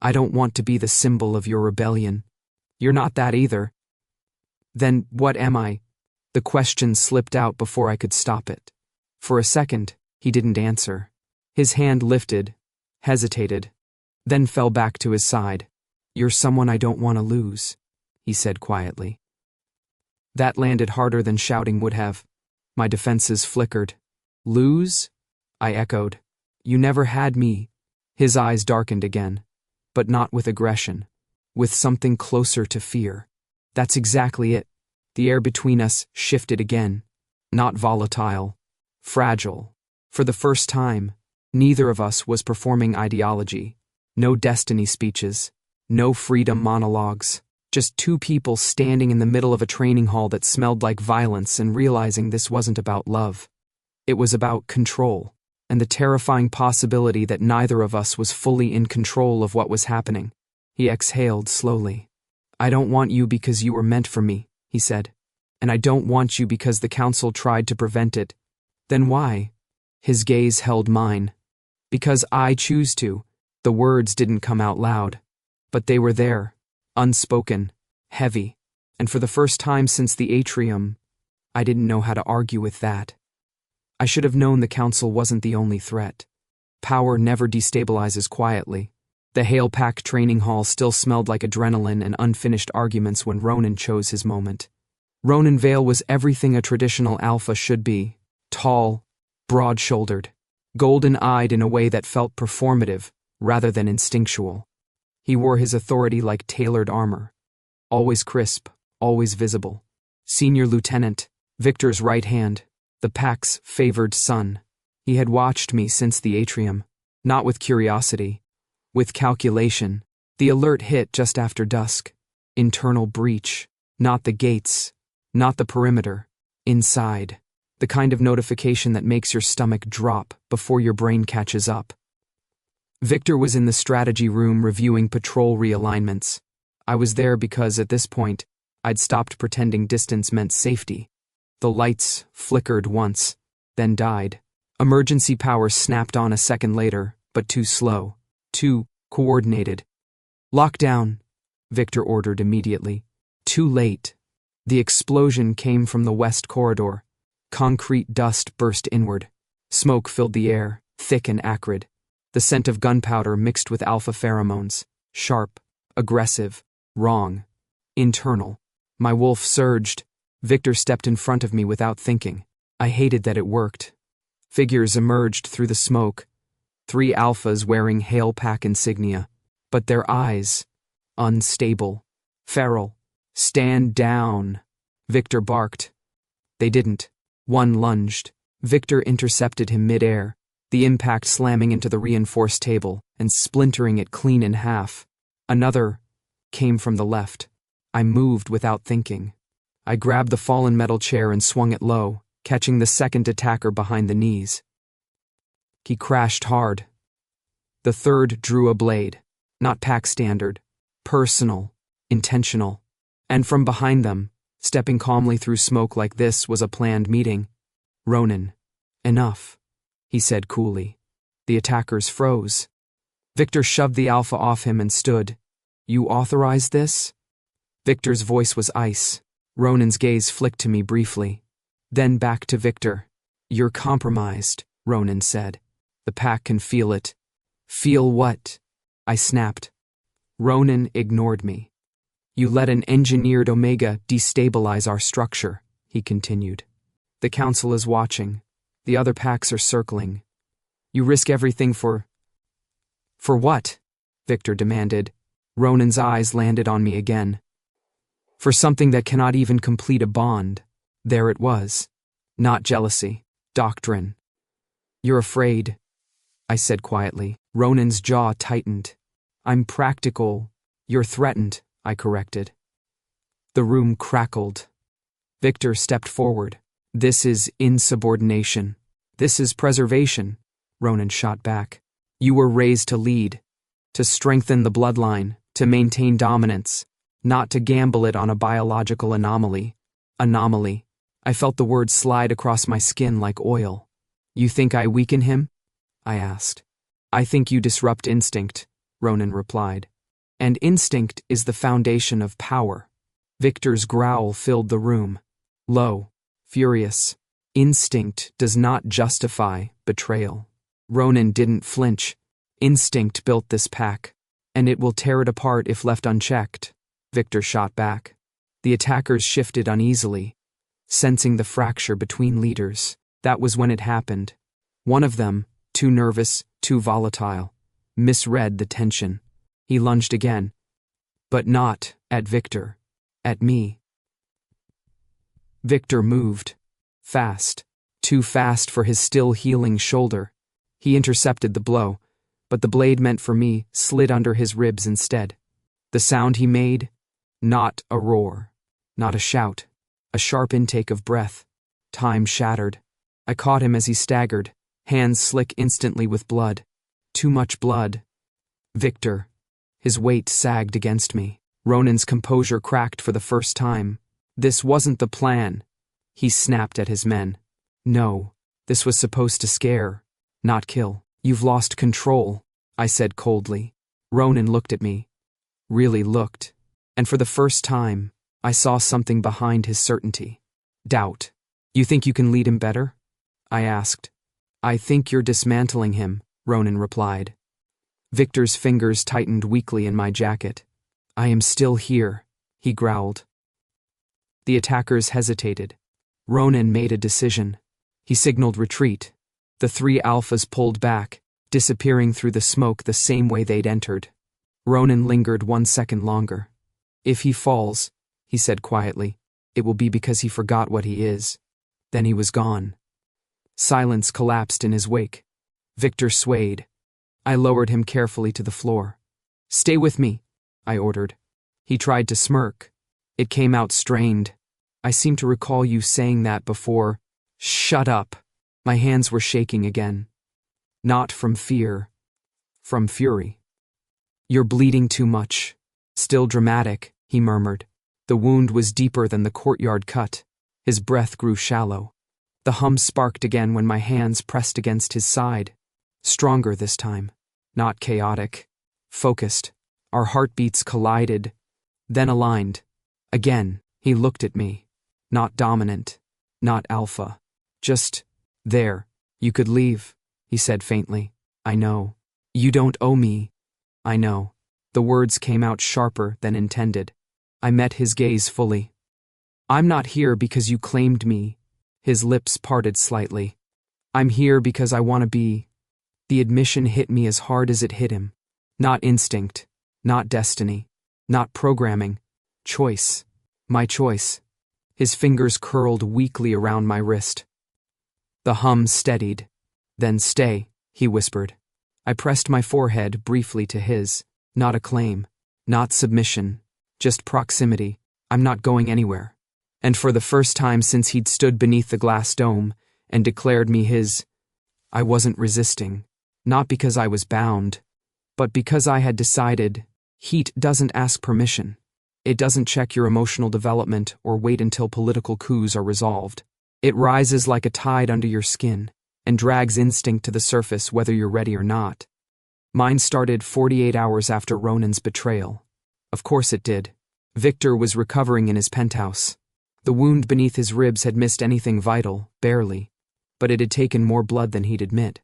I don't want to be the symbol of your rebellion. You're not that either. Then what am I? The question slipped out before I could stop it. For a second, he didn't answer. His hand lifted, hesitated, then fell back to his side. You're someone I don't want to lose, he said quietly. That landed harder than shouting would have. My defenses flickered. Lose? I echoed. You never had me. His eyes darkened again, but not with aggression, with something closer to fear. That's exactly it. The air between us shifted again. Not volatile. Fragile. For the first time, neither of us was performing ideology. No destiny speeches. No freedom monologues. Just two people standing in the middle of a training hall that smelled like violence and realizing this wasn't about love. It was about control, and the terrifying possibility that neither of us was fully in control of what was happening. He exhaled slowly. I don't want you because you were meant for me, he said. And I don't want you because the council tried to prevent it. Then why? His gaze held mine. Because I choose to. The words didn't come out loud. But they were there, unspoken, heavy. And for the first time since the atrium, I didn't know how to argue with that. I should have known the council wasn't the only threat. Power never destabilizes quietly. The hail-packed training hall still smelled like adrenaline and unfinished arguments when Ronan chose his moment. Ronan Vale was everything a traditional alpha should be. Tall, broad-shouldered, golden-eyed in a way that felt performative rather than instinctual. He wore his authority like tailored armor. Always crisp, always visible. Senior Lieutenant, Victor's right hand, the pack's favored son. He had watched me since the atrium, not with curiosity, with calculation. The alert hit just after dusk. Internal breach, not the gates, not the perimeter, inside. The kind of notification that makes your stomach drop before your brain catches up. Victor was in the strategy room reviewing patrol realignments. I was there because, at this point, I'd stopped pretending distance meant safety. The lights flickered once, then died. Emergency power snapped on a second later, but too slow, too coordinated. "Lock down," Victor ordered immediately. Too late. The explosion came from the west corridor. Concrete dust burst inward. Smoke filled the air, thick and acrid. The scent of gunpowder mixed with alpha pheromones. Sharp, aggressive, wrong, internal. My wolf surged. Victor stepped in front of me without thinking. I hated that it worked. Figures emerged through the smoke. 3 alphas wearing Hail Pack insignia. But their eyes, unstable, feral. "Stand down," Victor barked. They didn't. One lunged. Victor intercepted him mid-air, the impact slamming into the reinforced table and splintering it clean in half. Another came from the left. I moved without thinking. I grabbed the fallen metal chair and swung it low, catching the second attacker behind the knees. He crashed hard. The third drew a blade, not pack standard, personal, intentional. And from behind them, stepping calmly through smoke like this was a planned meeting. "Ronan, enough," he said coolly. The attackers froze. Victor shoved the alpha off him and stood. "You authorize this?" Victor's voice was ice. Ronan's gaze flicked to me briefly. Then back to Victor. "You're compromised," Ronan said. "The pack can feel it." "Feel what?" I snapped. Ronan ignored me. "You let an engineered Omega destabilize our structure," he continued. "The council is watching. The other packs are circling. You risk everything for what?" Victor demanded. Ronan's eyes landed on me again. "For something that cannot even complete a bond." There it was. Not jealousy. Doctrine. "You're afraid," I said quietly. Ronan's jaw tightened. "I'm practical." "You're threatened," I corrected. The room crackled. Victor stepped forward. "This is insubordination. This is preservation," Ronan shot back. "You were raised to lead, to strengthen the bloodline, to maintain dominance, not to gamble it on a biological anomaly." Anomaly. I felt the word slide across my skin like oil. "You think I weaken him?" I asked. "I think you disrupt instinct," Ronan replied. "And instinct is the foundation of power." Victor's growl filled the room. Low, furious. Instinct does not justify betrayal. Ronan didn't flinch. Instinct built this pack, and it will tear it apart if left unchecked. Victor shot back. The attackers shifted uneasily, sensing the fracture between leaders. That was when it happened. One of them, too nervous, too volatile, misread the tension. He lunged again, but not at Victor, at me. Victor moved. Fast. Too fast for his still healing shoulder. He intercepted the blow, but the blade meant for me slid under his ribs instead. The sound he made? Not a roar. Not a shout. A sharp intake of breath. Time shattered. I caught him as he staggered, hands slick instantly with blood. Too much blood. Victor. His weight sagged against me. Ronan's composure cracked for the first time. This wasn't the plan. He snapped at his men. No, this was supposed to scare, not kill. You've lost control, I said coldly. Ronan looked at me. Really looked. And for the first time, I saw something behind his certainty. Doubt. You think you can lead him better? I asked. I think you're dismantling him, Ronan replied. Victor's fingers tightened weakly in my jacket. I am still here, he growled. The attackers hesitated. Ronan made a decision. He signaled retreat. The 3 alphas pulled back, disappearing through the smoke the same way they'd entered. Ronan lingered 1 second longer. If he falls, he said quietly, it will be because he forgot what he is. Then he was gone. Silence collapsed in his wake. Victor swayed. I lowered him carefully to the floor. Stay with me, I ordered. He tried to smirk. It came out strained. I seem to recall you saying that before. Shut up. My hands were shaking again. Not from fear. From fury. You're bleeding too much. Still dramatic, he murmured. The wound was deeper than the courtyard cut. His breath grew shallow. The hum sparked again when my hands pressed against his side. Stronger this time. Not chaotic. Focused. Our heartbeats collided, then aligned. Again, he looked at me. Not dominant. Not alpha. Just there. You could leave, he said faintly. I know. You don't owe me. I know. The words came out sharper than intended. I met his gaze fully. I'm not here because you claimed me. His lips parted slightly. I'm here because I want to be. The admission hit me as hard as it hit him. Not instinct. Not destiny. Not programming. Choice. My choice. His fingers curled weakly around my wrist. The hum steadied. Then stay, he whispered. I pressed my forehead briefly to his. Not a claim. Not submission. Just proximity. I'm not going anywhere. And for the first time since he'd stood beneath the glass dome and declared me his, I wasn't resisting. Not because I was bound, but because I had decided. Heat doesn't ask permission. It doesn't check your emotional development or wait until political coups are resolved. It rises like a tide under your skin and drags instinct to the surface whether you're ready or not. Mine started 48 hours after Ronan's betrayal. Of course it did. Victor was recovering in his penthouse. The wound beneath his ribs had missed anything vital, barely, but it had taken more blood than he'd admit.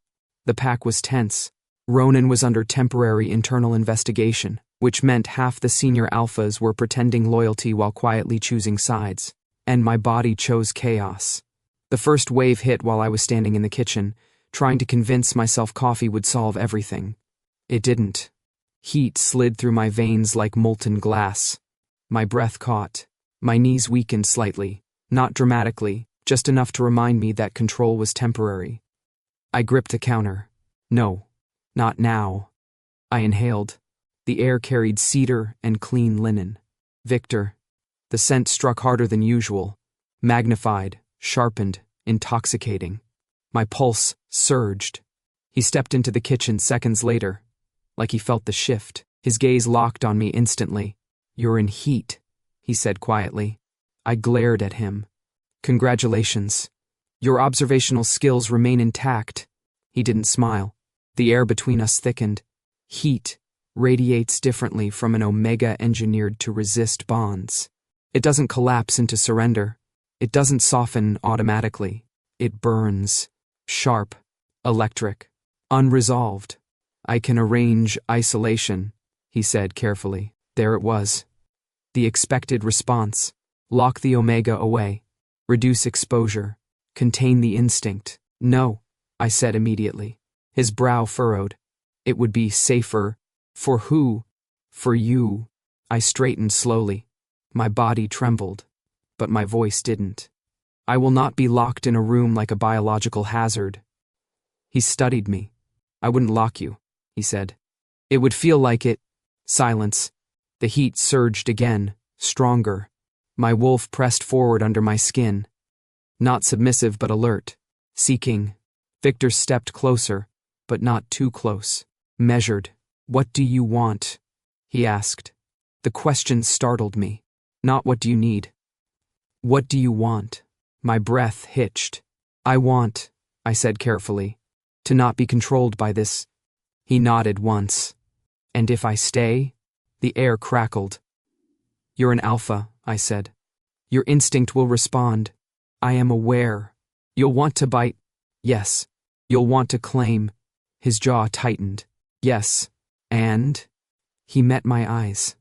The pack was tense. Ronan was under temporary internal investigation, which meant half the senior alphas were pretending loyalty while quietly choosing sides, and my body chose chaos. The first wave hit while I was standing in the kitchen, trying to convince myself coffee would solve everything. It didn't. Heat slid through my veins like molten glass. My breath caught. My knees weakened slightly, not dramatically, just enough to remind me that control was temporary. I gripped a counter. No, not now. I inhaled. The air carried cedar and clean linen. Victor. The scent struck harder than usual, magnified, sharpened, intoxicating. My pulse surged. He stepped into the kitchen seconds later, like he felt the shift. His gaze locked on me instantly. You're in heat, he said quietly. I glared at him. Congratulations. Your observational skills remain intact. He didn't smile. The air between us thickened. Heat radiates differently from an omega engineered to resist bonds. It doesn't collapse into surrender. It doesn't soften automatically. It burns. Sharp. Electric. Unresolved. I can arrange isolation, he said carefully. There it was. The expected response. Lock the omega away. Reduce exposure. Contain the instinct. No, I said immediately. His brow furrowed. It would be safer. For who? For you. I straightened slowly. My body trembled, but my voice didn't. I will not be locked in a room like a biological hazard. He studied me. I wouldn't lock you, he said. It would feel like it. Silence. The heat surged again, stronger. My wolf pressed forward under my skin. Not submissive but alert. Seeking. Victor stepped closer, but not too close. Measured. What do you want? He asked. The question startled me. Not what do you need. What do you want? My breath hitched. I want, I said carefully, to not be controlled by this. He nodded once. And if I stay? The air crackled. You're an alpha, I said. Your instinct will respond. I am aware. You'll want to bite. Yes. You'll want to claim. His jaw tightened. Yes. And? He met my eyes.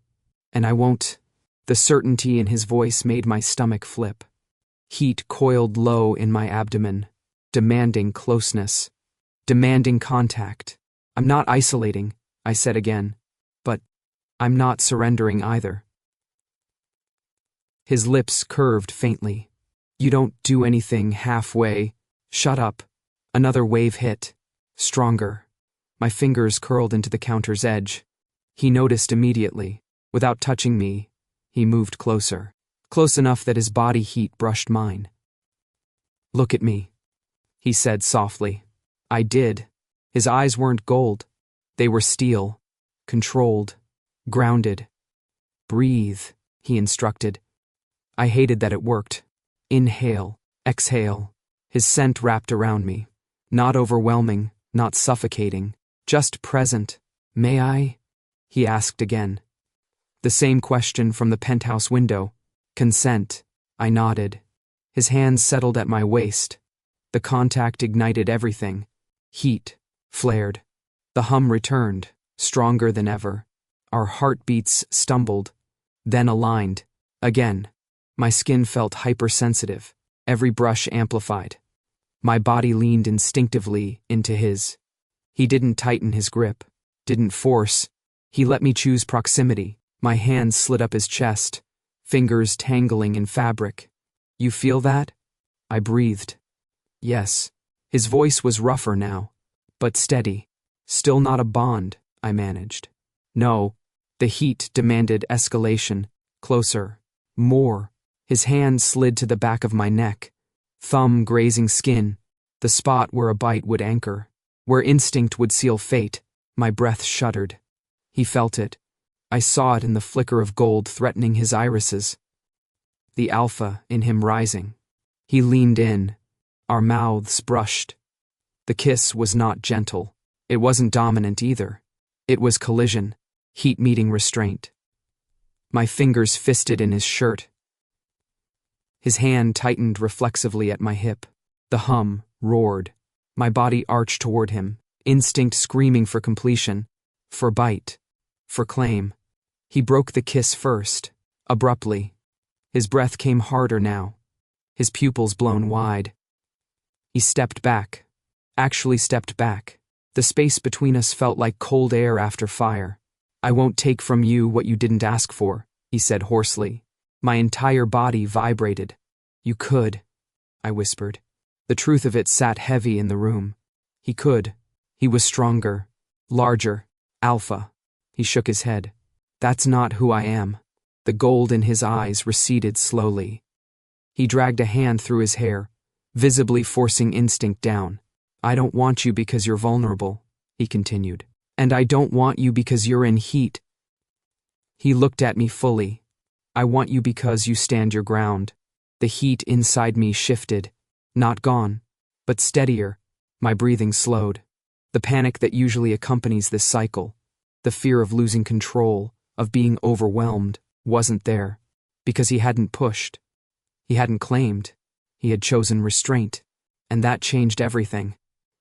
And I won't. The certainty in his voice made my stomach flip. Heat coiled low in my abdomen, demanding closeness, demanding contact. I'm not isolating, I said again. But I'm not surrendering either. His lips curved faintly. You don't do anything halfway. Shut up. Another wave hit. Stronger. My fingers curled into the counter's edge. He noticed immediately. Without touching me, he moved closer. Close enough that his body heat brushed mine. Look at me, he said softly. I did. His eyes weren't gold. They were steel. Controlled. Grounded. Breathe, he instructed. I hated that it worked. Inhale. Exhale. His scent wrapped around me. Not overwhelming, not suffocating. Just present. May I? He asked again. The same question from the penthouse window. Consent. I nodded. His hands settled at my waist. The contact ignited everything. Heat. Flared. The hum returned, stronger than ever. Our heartbeats stumbled, then aligned. Again. My skin felt hypersensitive. Every brush amplified. My body leaned instinctively into his. He didn't tighten his grip. Didn't force. He let me choose proximity. My hands slid up his chest, fingers tangling in fabric. You feel that? I breathed. Yes. His voice was rougher now, but steady. Still not a bond, I managed. No. The heat demanded escalation. Closer. More. His hand slid to the back of my neck. Thumb grazing skin. The spot where a bite would anchor. Where instinct would seal fate. My breath shuddered. He felt it. I saw it in the flicker of gold threatening his irises. The alpha in him rising. He leaned in. Our mouths brushed. The kiss was not gentle. It wasn't dominant either. It was collision. Heat meeting restraint. My fingers fisted in his shirt. His hand tightened reflexively at my hip. The hum roared. My body arched toward him, instinct screaming for completion, for bite, for claim. He broke the kiss first, abruptly. His breath came harder now, his pupils blown wide. He stepped back, actually stepped back. The space between us felt like cold air after fire. I won't take from you what you didn't ask for, he said hoarsely. My entire body vibrated. You could, I whispered. The truth of it sat heavy in the room. He could. He was stronger, larger, alpha. He shook his head. That's not who I am. The gold in his eyes receded slowly. He dragged a hand through his hair, visibly forcing instinct down. I don't want you because you're vulnerable, he continued. And I don't want you because you're in heat. He looked at me fully. I want you because you stand your ground. The heat inside me shifted. Not gone, but steadier. My breathing slowed. The panic that usually accompanies this cycle, the fear of losing control, of being overwhelmed, wasn't there. Because he hadn't pushed. He hadn't claimed. He had chosen restraint. And that changed everything.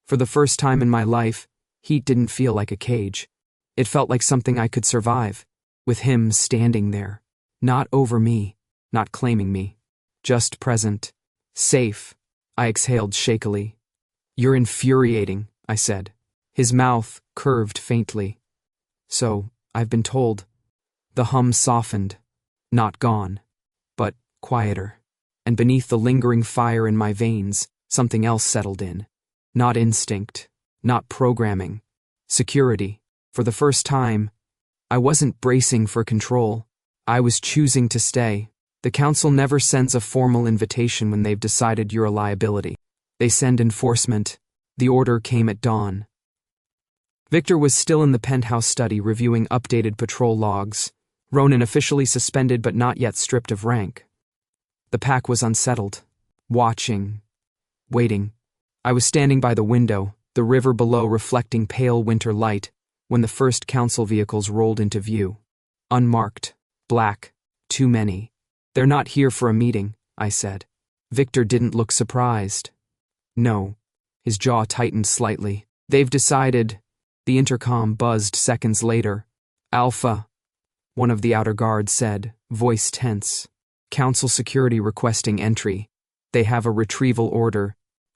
For the first time in my life, heat didn't feel like a cage. It felt like something I could survive, with him standing there. Not over me, not claiming me. Just present. Safe. I exhaled shakily. You're infuriating, I said. His mouth curved faintly. So, I've been told. The hum softened. Not gone, but quieter. And beneath the lingering fire in my veins, something else settled in. Not instinct, not programming. Security. For the first time, I wasn't bracing for control. I was choosing to stay. The council never sends a formal invitation when they've decided you're a liability. They send enforcement. The order came at dawn. Victor was still in the penthouse study reviewing updated patrol logs. Ronan officially suspended but not yet stripped of rank. The pack was unsettled. Watching. Waiting. I was standing by the window, the river below reflecting pale winter light, when the first council vehicles rolled into view. Unmarked. Black. Too many. They're not here for a meeting, I said. Victor didn't look surprised. No. His jaw tightened slightly. They've decided. The intercom buzzed seconds later. Alpha. One of the outer guards said, voice tense. Council security requesting entry. They have a retrieval order.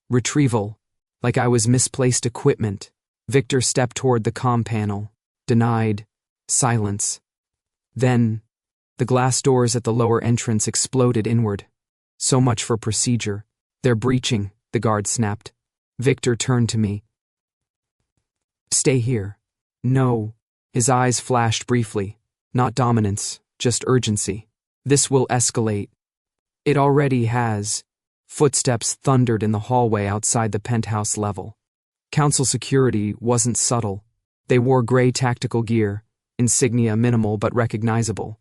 Retrieval. Like I was misplaced equipment. Victor stepped toward the comm panel. Denied. Silence. Then, the glass doors at the lower entrance exploded inward. So much for procedure. They're breaching, the guard snapped. Victor turned to me. Stay here. No. His eyes flashed briefly. Not dominance, just urgency. This will escalate. It already has. Footsteps thundered in the hallway outside the penthouse level. Council security wasn't subtle. They wore gray tactical gear, insignia minimal but recognizable.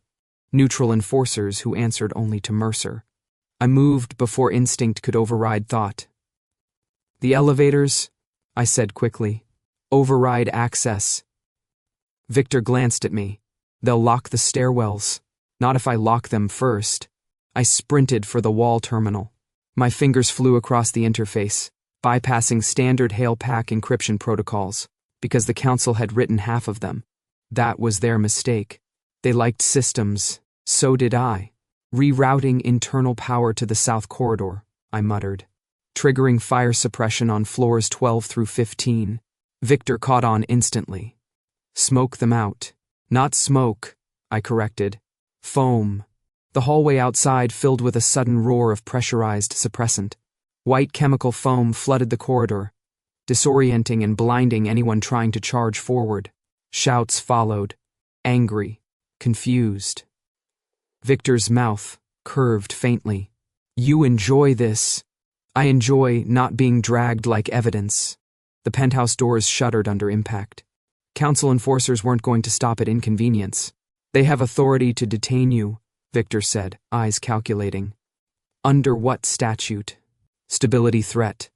Neutral enforcers who answered only to Mercer. I moved before instinct could override thought. The elevators, I said quickly. Override access. Victor glanced at me. They'll lock the stairwells. Not if I lock them first. I sprinted for the wall terminal. My fingers flew across the interface, bypassing standard Hail-Pack encryption protocols, because the council had written half of them. That was their mistake. They liked systems. So did I. Rerouting internal power to the south corridor, I muttered. Triggering fire suppression on floors 12 through 15. Victor caught on instantly. Smoke them out. Not smoke, I corrected. Foam. The hallway outside filled with a sudden roar of pressurized suppressant. White chemical foam flooded the corridor, disorienting and blinding anyone trying to charge forward. Shouts followed. Angry. Confused. Victor's mouth curved faintly. You enjoy this. I enjoy not being dragged like evidence. The penthouse doors shuddered under impact. Council enforcers weren't going to stop at inconvenience. They have authority to detain you, Victor said, eyes calculating. Under what statute? Stability threat.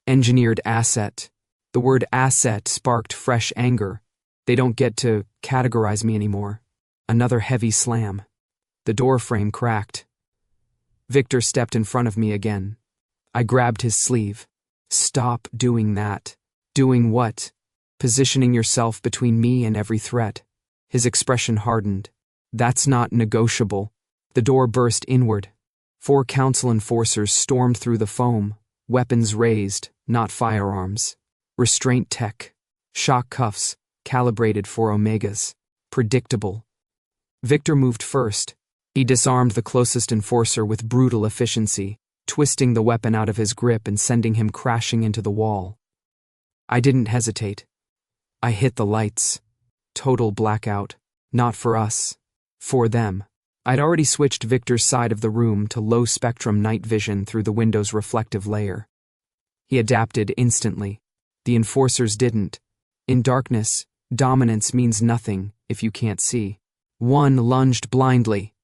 Engineered asset. The word asset sparked fresh anger. They don't get to categorize me anymore. Another heavy slam. The door frame cracked. Victor stepped in front of me again. I grabbed his sleeve. Stop doing that. Doing what? Positioning yourself between me and every threat. His expression hardened. That's not negotiable. The door burst inward. 4 council enforcers stormed through the foam, weapons raised, not firearms. Restraint tech. Shock cuffs, calibrated for omegas. Predictable. Victor moved first. He disarmed the closest enforcer with brutal efficiency, twisting the weapon out of his grip and sending him crashing into the wall. I didn't hesitate. I hit the lights. Total blackout. Not for us. For them. I'd already switched Victor's side of the room to low-spectrum night vision through the window's reflective layer. He adapted instantly. The enforcers didn't. In darkness, dominance means nothing if you can't see. One lunged blindly.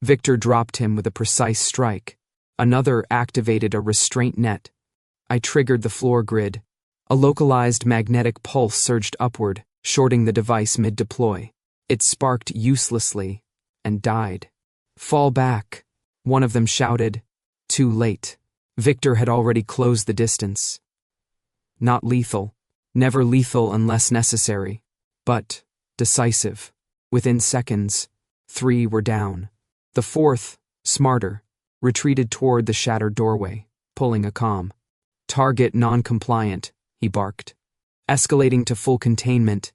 Victor dropped him with a precise strike. Another activated a restraint net. I triggered the floor grid. A localized magnetic pulse surged upward, shorting the device mid-deploy. It sparked uselessly and died. Fall back, one of them shouted. Too late. Victor had already closed the distance. Not lethal. Never lethal unless necessary. But decisive. Within seconds, 3 were down. The 4th, smarter, retreated toward the shattered doorway, pulling a comm. Target non-compliant, he barked. Escalating to full containment.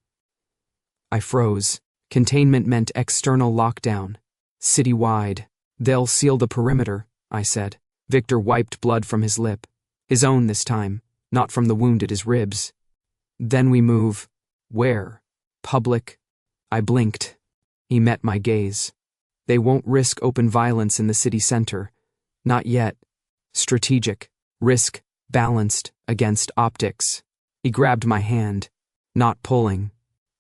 I froze. Containment meant external lockdown. Citywide. They'll seal the perimeter, I said. Victor wiped blood from his lip. His own this time, not from the wound at his ribs. Then we move. Where? Public? I blinked. He met my gaze. They won't risk open violence in the city center. Not yet. Strategic. Risk. Balanced. Against optics. He grabbed my hand. Not pulling.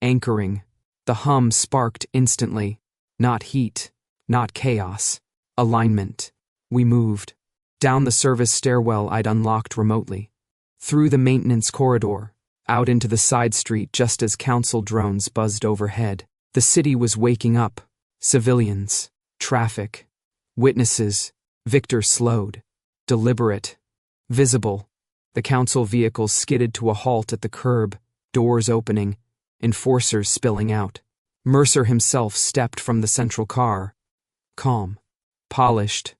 Anchoring. The hum sparked instantly. Not heat. Not chaos. Alignment. We moved. Down the service stairwell I'd unlocked remotely. Through the maintenance corridor. Out into the side street just as council drones buzzed overhead. The city was waking up. Civilians. Traffic. Witnesses. Victor slowed. Deliberate. Visible. The council vehicles skidded to a halt at the curb, doors opening, enforcers spilling out. Mercer himself stepped from the central car. Calm. Polished.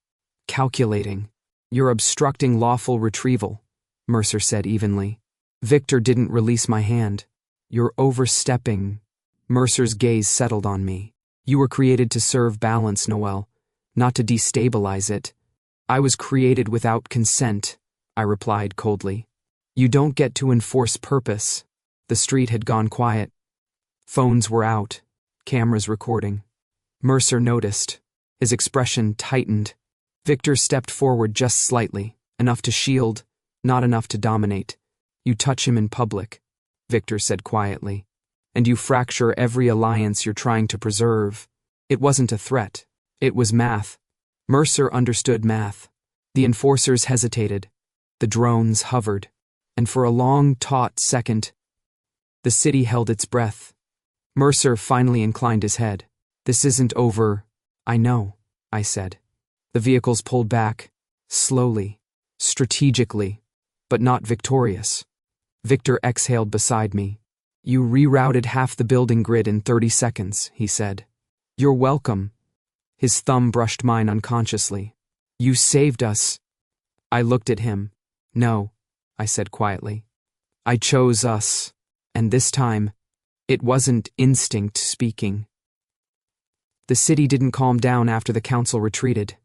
Calculating. You're obstructing lawful retrieval, Mercer said evenly. Victor didn't release my hand. You're overstepping. Mercer's gaze settled on me. You were created to serve balance, Noel, not to destabilize it. I was created without consent, I replied coldly. You don't get to enforce purpose. The street had gone quiet. Phones were out, cameras recording. Mercer noticed. His expression tightened. Victor stepped forward just slightly, enough to shield, not enough to dominate. You touch him in public, Victor said quietly, and you fracture every alliance you're trying to preserve. It wasn't a threat. It was math. Mercer understood math. The enforcers hesitated. The drones hovered. And for a long, taut second, the city held its breath. Mercer finally inclined his head. This isn't over. I know, I said. The vehicles pulled back, slowly, strategically, but not victorious. Victor exhaled beside me. You rerouted half the building grid in 30 seconds, he said. You're welcome. His thumb brushed mine unconsciously. You saved us. I looked at him. No, I said quietly. I chose us, and this time, it wasn't instinct speaking. The city didn't calm down after the council retreated.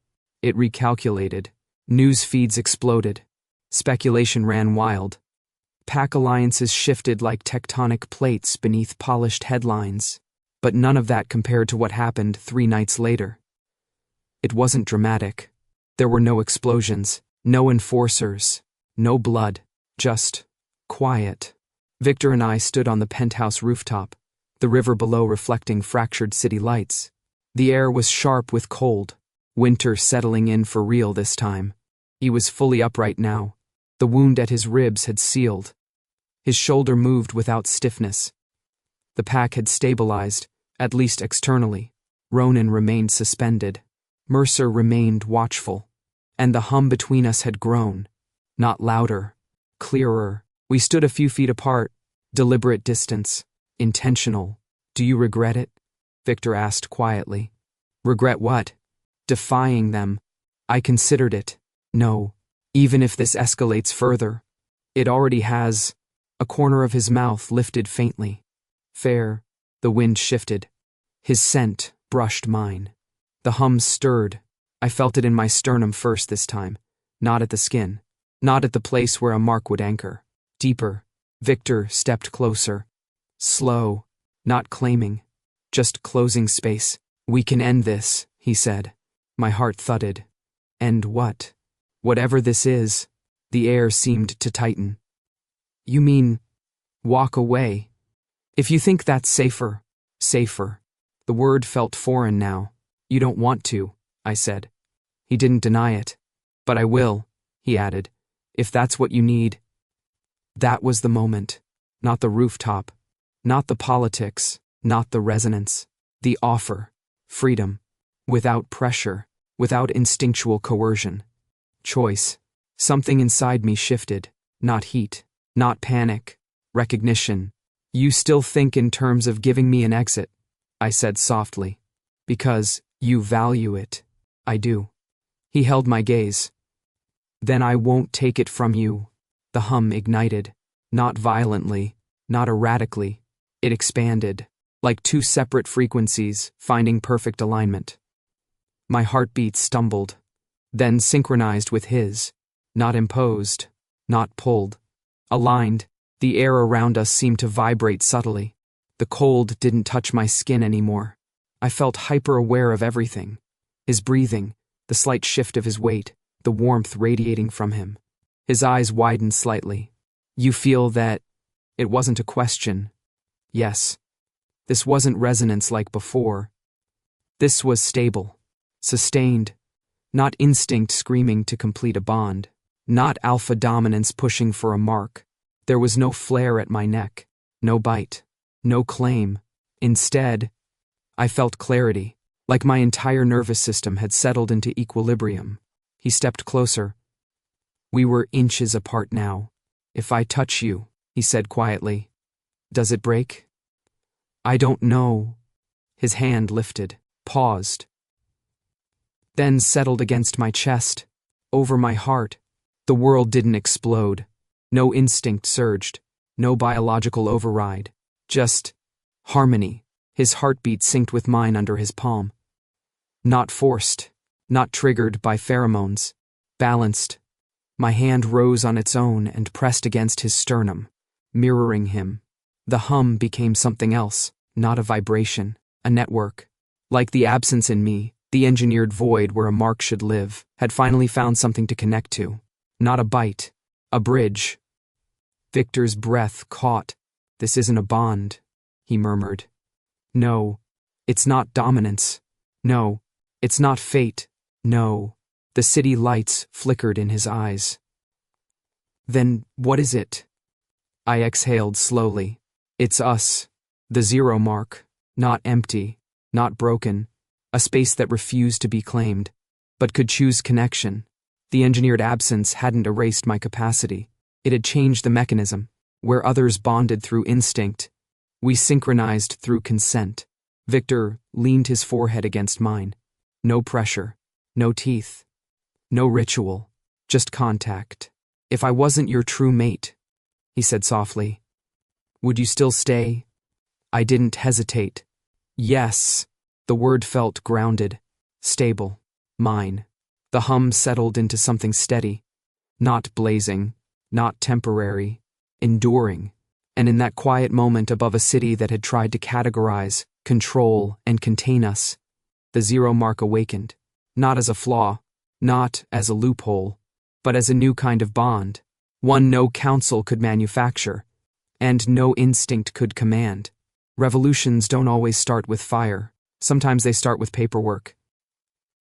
It recalculated. News feeds exploded. Speculation ran wild. Pack alliances shifted like tectonic plates beneath polished headlines. But none of that compared to what happened 3 nights later. It wasn't dramatic. There were no explosions, no enforcers, no blood, just quiet. Victor and I stood on the penthouse rooftop, the river below reflecting fractured city lights. The air was sharp with cold, winter settling in for real this time. He was fully upright now. The wound at his ribs had sealed. His shoulder moved without stiffness. The pack had stabilized, at least externally. Ronan remained suspended. Mercer remained watchful. And the hum between us had grown. Not louder, clearer. We stood a few feet apart, deliberate distance, intentional. Do you regret it? Victor asked quietly. Regret what? Defying them. I considered it. No. Even if this escalates further. It already has. A corner of his mouth lifted faintly. Fair. The wind shifted. His scent brushed mine. The hum stirred. I felt it in my sternum first this time. Not at the skin. Not at the place where a mark would anchor. Deeper. Victor stepped closer. Slow. Not claiming. Just closing space. We can end this, he said. My heart thudded. End what? Whatever this is. The air seemed to tighten. You mean, walk away? If you think that's safer, safer. The word felt foreign now. You don't want to, I said. He didn't deny it. But I will, he added, if that's what you need. That was the moment. Not the rooftop. Not the politics. Not the resonance. The offer. Freedom. Without pressure. Without instinctual coercion. Choice. Something inside me shifted. Not heat. Not panic. Recognition. You still think in terms of giving me an exit, I said softly. Because you value it. I do. He held my gaze. Then I won't take it from you. The hum ignited. Not violently. Not erratically. It expanded. Like 2 separate frequencies, finding perfect alignment. My heartbeat stumbled. Then synchronized with his. Not imposed. Not pulled. Aligned. The air around us seemed to vibrate subtly. The cold didn't touch my skin anymore. I felt hyper-aware of everything. His breathing, the slight shift of his weight, the warmth radiating from him. His eyes widened slightly. You feel that? It wasn't a question. Yes. This wasn't resonance like before. This was stable. Sustained. Not instinct screaming to complete a bond. Not alpha dominance pushing for a mark. There was no flare at my neck. No bite. No claim. Instead, I felt clarity, like my entire nervous system had settled into equilibrium. He stepped closer. We were inches apart now. If I touch you, he said quietly, does it break? I don't know. His hand lifted, paused, then settled against my chest, over my heart. The world didn't explode. No instinct surged. No biological override. Just harmony. His heartbeat synced with mine under his palm. Not forced, not triggered by pheromones, balanced. My hand rose on its own and pressed against his sternum, mirroring him. The hum became something else, not a vibration, a network. Like the absence in me, the engineered void where a mark should live, had finally found something to connect to. Not a bite, a bridge. Victor's breath caught. This isn't a bond, he murmured. No, it's not dominance. No, it's not fate. No. The city lights flickered in his eyes. Then what is it? I exhaled slowly. It's us. The zero mark. Not empty, not broken. A space that refused to be claimed, but could choose connection. The engineered absence hadn't erased my capacity. It had changed the mechanism. Where others bonded through instinct, we synchronized through consent. Victor leaned his forehead against mine. No pressure, no teeth, no ritual, just contact. If I wasn't your true mate, he said softly, would you still stay? I didn't hesitate. Yes. The word felt grounded, stable, mine. The hum settled into something steady, not blazing, not temporary, enduring. And in that quiet moment above a city that had tried to categorize, control, and contain us, the zero mark awakened, not as a flaw, not as a loophole, but as a new kind of bond, one no counsel could manufacture, and no instinct could command. Revolutions don't always start with fire. Sometimes they start with paperwork.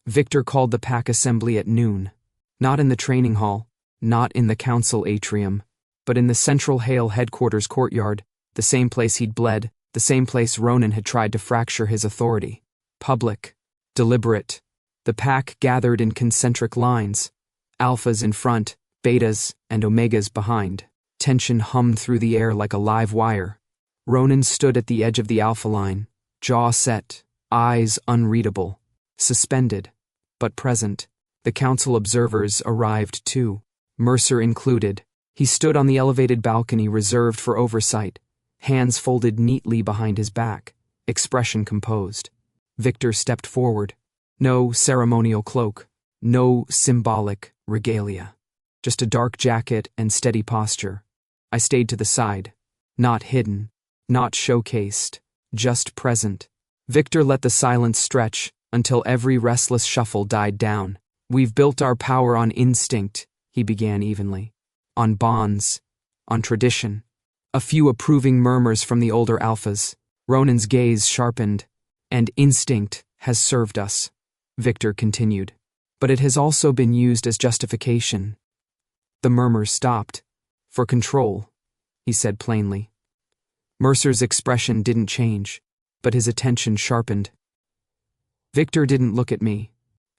Victor called the pack assembly at noon. Not in the training hall, not in the council atrium, but in the Central Hale headquarters courtyard, the same place he'd bled, the same place Ronan had tried to fracture his authority. Public, deliberate. The pack gathered in concentric lines, alphas in front, betas and omegas behind. Tension hummed through the air like a live wire. Ronan stood at the edge of the alpha line, jaw set, eyes unreadable, suspended, but present. The council observers arrived too, Mercer included. He stood on the elevated balcony reserved for oversight, hands folded neatly behind his back, expression composed. Victor stepped forward. No ceremonial cloak, no symbolic regalia. Just a dark jacket and steady posture. I stayed to the side, not hidden, not showcased, just present. Victor let the silence stretch until every restless shuffle died down. We've built our power on instinct, he began evenly. On bonds, on tradition. A few approving murmurs from the older alphas. Ronan's gaze sharpened. And instinct has served us, Victor continued. But it has also been used as justification. The murmurs stopped. For control, he said plainly. Mercer's expression didn't change, but his attention sharpened. Victor didn't look at me.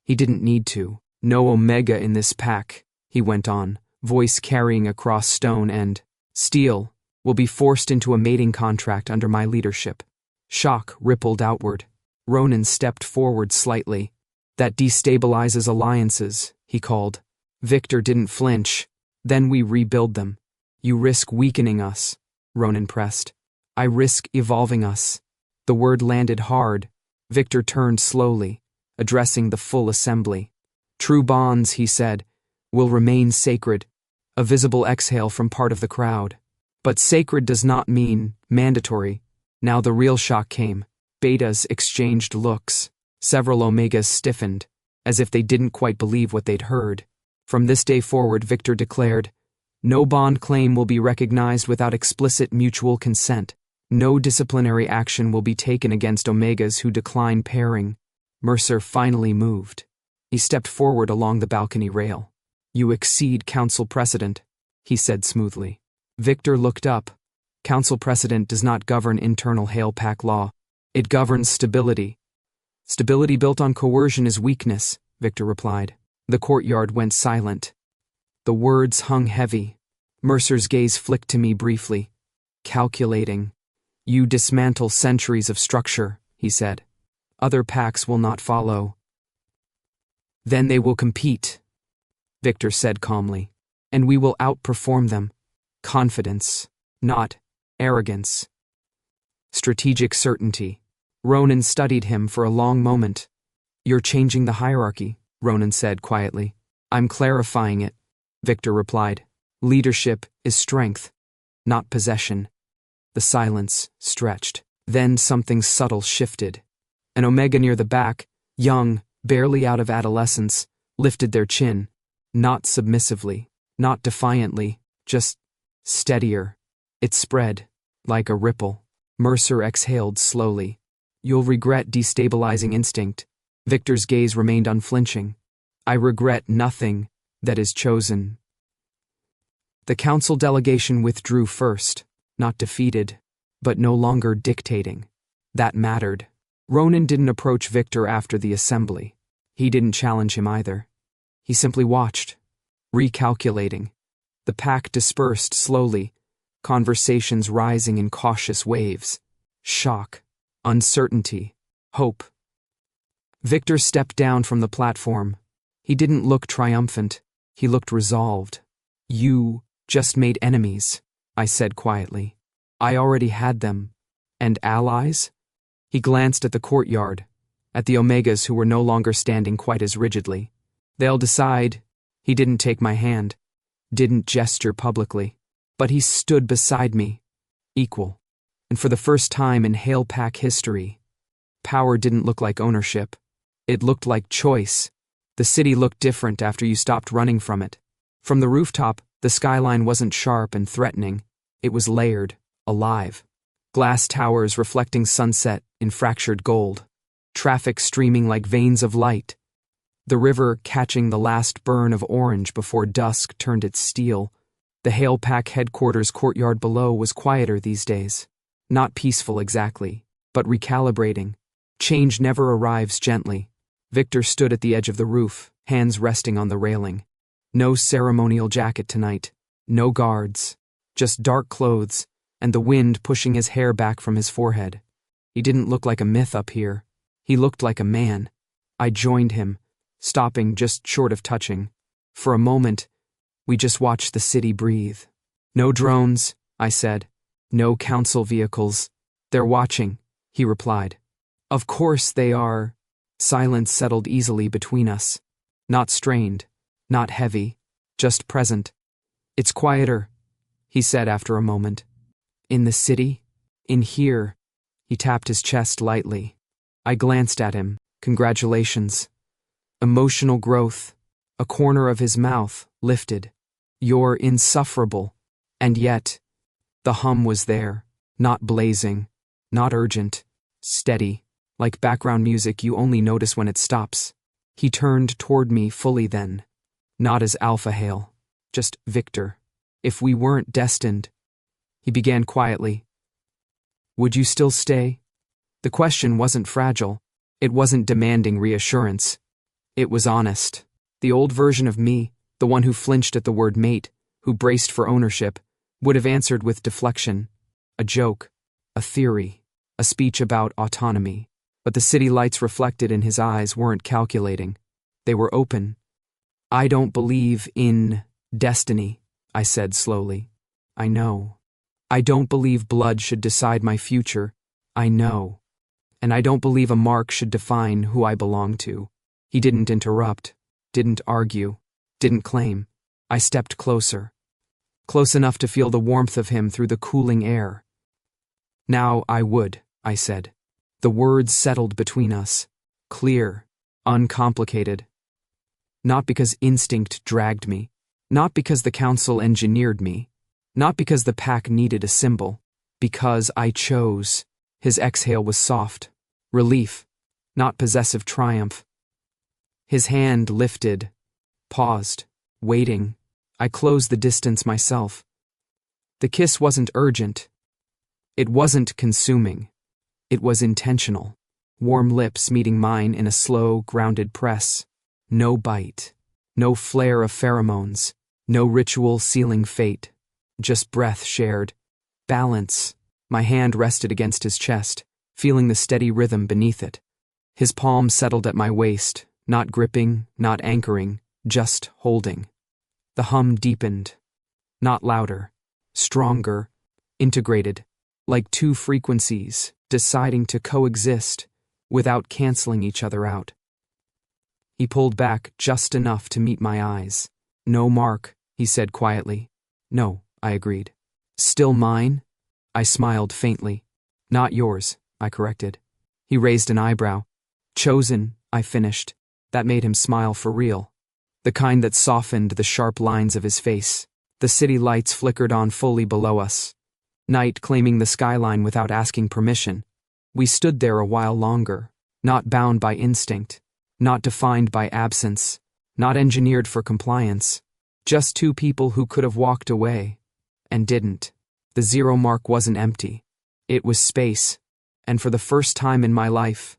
He didn't need to. No omega in this pack, he went on, voice carrying across stone and steel, will be forced into a mating contract under my leadership. Shock rippled outward. Ronan stepped forward slightly. That destabilizes alliances, he called. Victor didn't flinch. Then we rebuild them. You risk weakening us, Ronan pressed. I risk evolving us. The word landed hard. Victor turned slowly, addressing the full assembly. True bonds, he said, will remain sacred. A visible exhale from part of the crowd. But sacred does not mean mandatory. Now the real shock came. Betas exchanged looks. Several omegas stiffened, as if they didn't quite believe what they'd heard. From this day forward, Victor declared, no bond claim will be recognized without explicit mutual consent. No disciplinary action will be taken against omegas who decline pairing. Mercer finally moved. He stepped forward along the balcony rail. You exceed council precedent, he said smoothly. Victor looked up. Council precedent does not govern internal Hale Pack law. It governs stability. Stability built on coercion is weakness, Victor replied. The courtyard went silent. The words hung heavy. Mercer's gaze flicked to me briefly. Calculating. You dismantle centuries of structure, he said. Other packs will not follow. Then they will compete, Victor said calmly. And we will outperform them. Confidence, not arrogance. Strategic certainty. Ronan studied him for a long moment. You're changing the hierarchy, Ronan said quietly. I'm clarifying it, Victor replied. Leadership is strength, not possession. The silence stretched. Then something subtle shifted. An Omega near the back, young, barely out of adolescence, lifted their chin, not submissively, not defiantly, just steadier. It spread, like a ripple. Mercer exhaled slowly. You'll regret destabilizing instinct. Victor's gaze remained unflinching. I regret nothing that is chosen. The council delegation withdrew first, not defeated, but no longer dictating. That mattered. Ronan didn't approach Victor after the assembly. He didn't challenge him either. He simply watched, recalculating. The pack dispersed slowly, conversations rising in cautious waves. Shock, uncertainty, hope. Victor stepped down from the platform. He didn't look triumphant. He looked resolved. You just made enemies, I said quietly. I already had them. And allies? He glanced at the courtyard, at the Omegas who were no longer standing quite as rigidly. They'll decide. He didn't take my hand, didn't gesture publicly, but he stood beside me, equal. And for the first time in Hail Pack history, power didn't look like ownership. It looked like choice. The city looked different after you stopped running from it. From the rooftop, the skyline wasn't sharp and threatening. It was layered, alive. Glass towers reflecting sunset in fractured gold. Traffic streaming like veins of light. The river catching the last burn of orange before dusk turned its steel. The Hail Pack headquarters courtyard below was quieter these days. Not peaceful exactly, but recalibrating. Change never arrives gently. Victor stood at the edge of the roof, hands resting on the railing. No ceremonial jacket tonight. No guards. Just dark clothes, and the wind pushing his hair back from his forehead. He didn't look like a myth up here. He looked like a man. I joined him, stopping just short of touching. For a moment, we just watched the city breathe. No drones, I said. No council vehicles. They're watching, he replied. Of course they are. Silence settled easily between us. Not strained, not heavy, just present. It's quieter, he said after a moment. In the city? In here? He tapped his chest lightly. I glanced at him. Congratulations. Emotional growth. A corner of his mouth lifted. You're insufferable. And yet, the hum was there. Not blazing. Not urgent. Steady. Like background music you only notice when it stops. He turned toward me fully then. Not as Alpha Hail. Just Victor. If we weren't destined. He began quietly. Would you still stay? The question wasn't fragile. It wasn't demanding reassurance. It was honest. The old version of me, the one who flinched at the word mate, who braced for ownership, would have answered with deflection. A joke. A theory. A speech about autonomy. But the city lights reflected in his eyes weren't calculating. They were open. I don't believe in destiny, I said slowly. I know. I don't believe blood should decide my future. I know. And I don't believe a mark should define who I belong to. He didn't interrupt, didn't argue, didn't claim. I stepped closer. Close enough to feel the warmth of him through the cooling air. Now I would, I said. The words settled between us. Clear, uncomplicated. Not because instinct dragged me. Not because the council engineered me. Not because the pack needed a symbol. Because I chose. His exhale was soft. Relief, not possessive triumph. His hand lifted. Paused. Waiting. I closed the distance myself. The kiss wasn't urgent. It wasn't consuming. It was intentional. Warm lips meeting mine in a slow, grounded press. No bite. No flare of pheromones. No ritual sealing fate. Just breath shared. Balance. My hand rested against his chest, feeling the steady rhythm beneath it. His palm settled at my waist, not gripping, not anchoring, just holding. The hum deepened. Not louder. Stronger. Integrated. like two frequencies deciding to coexist without canceling each other out. He pulled back just enough to meet my eyes. "No, Mark," he said quietly. "No," I agreed. "Still mine?" I smiled faintly. "Not yours," I corrected. He raised an eyebrow. "Chosen," I finished. That made him smile for real. The kind that softened the sharp lines of his face. The city lights flickered on fully below us. Night claiming the skyline without asking permission. We stood there a while longer, not bound by instinct, not defined by absence, not engineered for compliance. Just two people who could have walked away, and didn't. The zero mark wasn't empty. It was space, and for the first time in my life,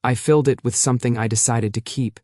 I filled it with something I decided to keep.